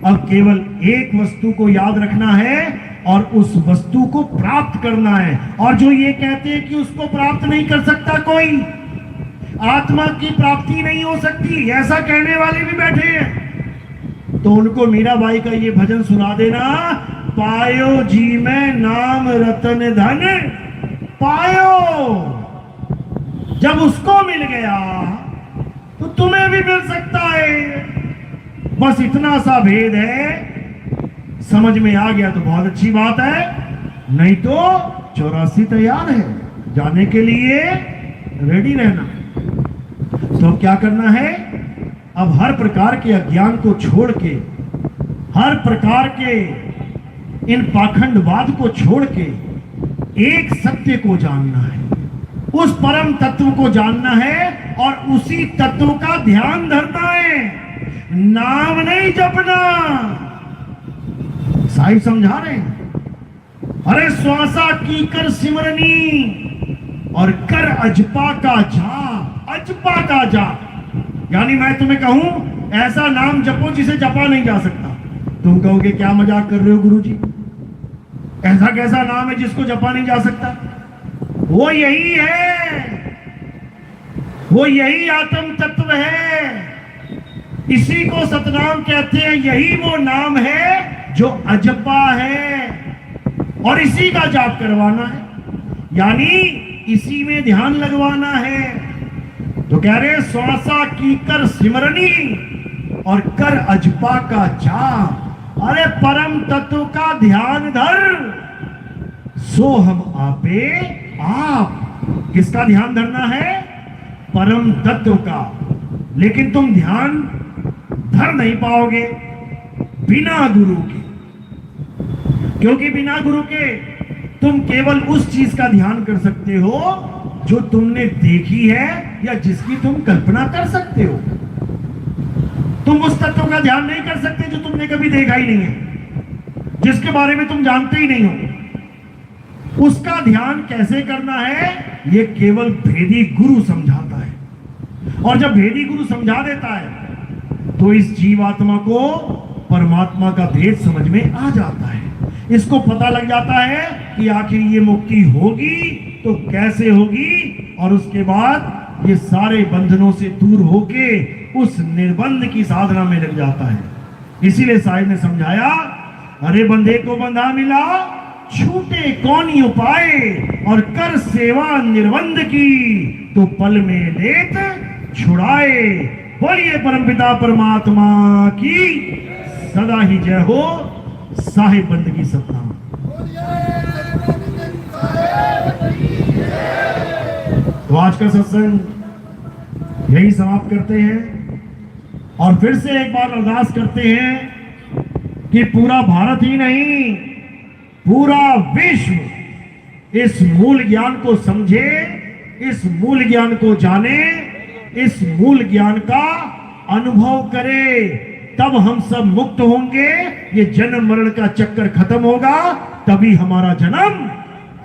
अब केवल एक वस्तु को याद रखना है और उस वस्तु को प्राप्त करना है। और जो ये कहते हैं कि उसको प्राप्त नहीं कर सकता कोई, आत्मा की प्राप्ति नहीं हो सकती, ऐसा कहने वाले भी बैठे हैं, तो उनको मीराबाई का ये भजन सुना देना। पायो जी में नाम रतन धन पायो। जब उसको मिल गया तो तुम्हें भी मिल सकता है। बस इतना सा भेद है। समझ में आ गया तो बहुत अच्छी बात है, नहीं तो 84 तैयार है जाने के लिए, रेडी रहना। तो अब क्या करना है? अब हर प्रकार के अज्ञान को छोड़ के, हर प्रकार के इन पाखंडवाद को छोड़ के एक सत्य को जानना है, उस परम तत्व को जानना है और उसी तत्व का ध्यान धरना है। नाम नहीं जपना। साहिब समझा रहे हैं, अरे श्वासा की कर सिमरनी और कर अजपा का जाप। अजपा का जाप यानी मैं तुम्हें कहूं ऐसा नाम जपो जिसे जपा नहीं जा सकता। तुम कहोगे क्या मजाक कर रहे हो गुरुजी, ऐसा कैसा नाम है जिसको जपा नहीं जा सकता? वो यही है, वो यही आत्म तत्व है। इसी को सतनाम कहते हैं। यही वो नाम है जो अजपा है और इसी का जाप करवाना है, यानी इसी में ध्यान लगवाना है। तो कह रहे श्वासा की कर सिमरनी और कर अजपा का जाप। अरे परम तत्व का ध्यान धर, सो हम आपे आप। किसका ध्यान धरना है? परम तत्व का। लेकिन तुम ध्यान धर नहीं पाओगे बिना गुरु के, क्योंकि बिना गुरु के तुम केवल उस चीज का ध्यान कर सकते हो जो तुमने देखी है या जिसकी तुम कल्पना कर सकते हो। तुम उस तत्व का ध्यान नहीं कर सकते जो तुमने कभी देखा ही नहीं है, जिसके बारे में तुम जानते ही नहीं हो। उसका ध्यान कैसे करना है ये केवल भेदी गुरु समझाता है। और जब भेदी गुरु समझा देता है तो इस जीवात्मा को परमात्मा का भेद समझ में आ जाता है। इसको पता लग जाता है कि आखिर ये मुक्ति होगी तो कैसे होगी, और उसके बाद ये सारे बंधनों से दूर होके उस निर्बंध की साधना में लग जाता है। इसीलिए साहिब ने समझाया, अरे बंधे को बंधा मिला छूटे कौन ही उपाय, और कर सेवा निर्बंध की तो पल में लेत छुड़ाए। बोलिए परमपिता परमात्मा की सदा ही जय हो। साहिब बंदगी सतनाम। तो आज का सत्संग यही समाप्त करते हैं। और फिर से एक बार अरदास करते हैं कि पूरा भारत ही नहीं, पूरा विश्व इस मूल ज्ञान को समझे, इस मूल ज्ञान को जाने, इस मूल ज्ञान का अनुभव करे, तब हम सब मुक्त होंगे। ये जन्म मरण का चक्कर खत्म होगा, तभी हमारा जन्म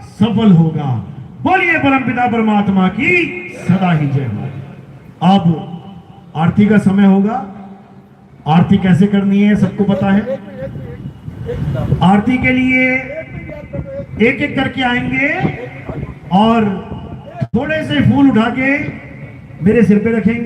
सफल होगा। बोलिए परमपिता परमात्मा की सदा ही जय हो। अब आरती का समय होगा। आरती कैसे करनी है सबको पता है। आरती के लिए एक एक करके आएंगे और थोड़े से फूल उठा के मेरे सिर पे रखेंगे।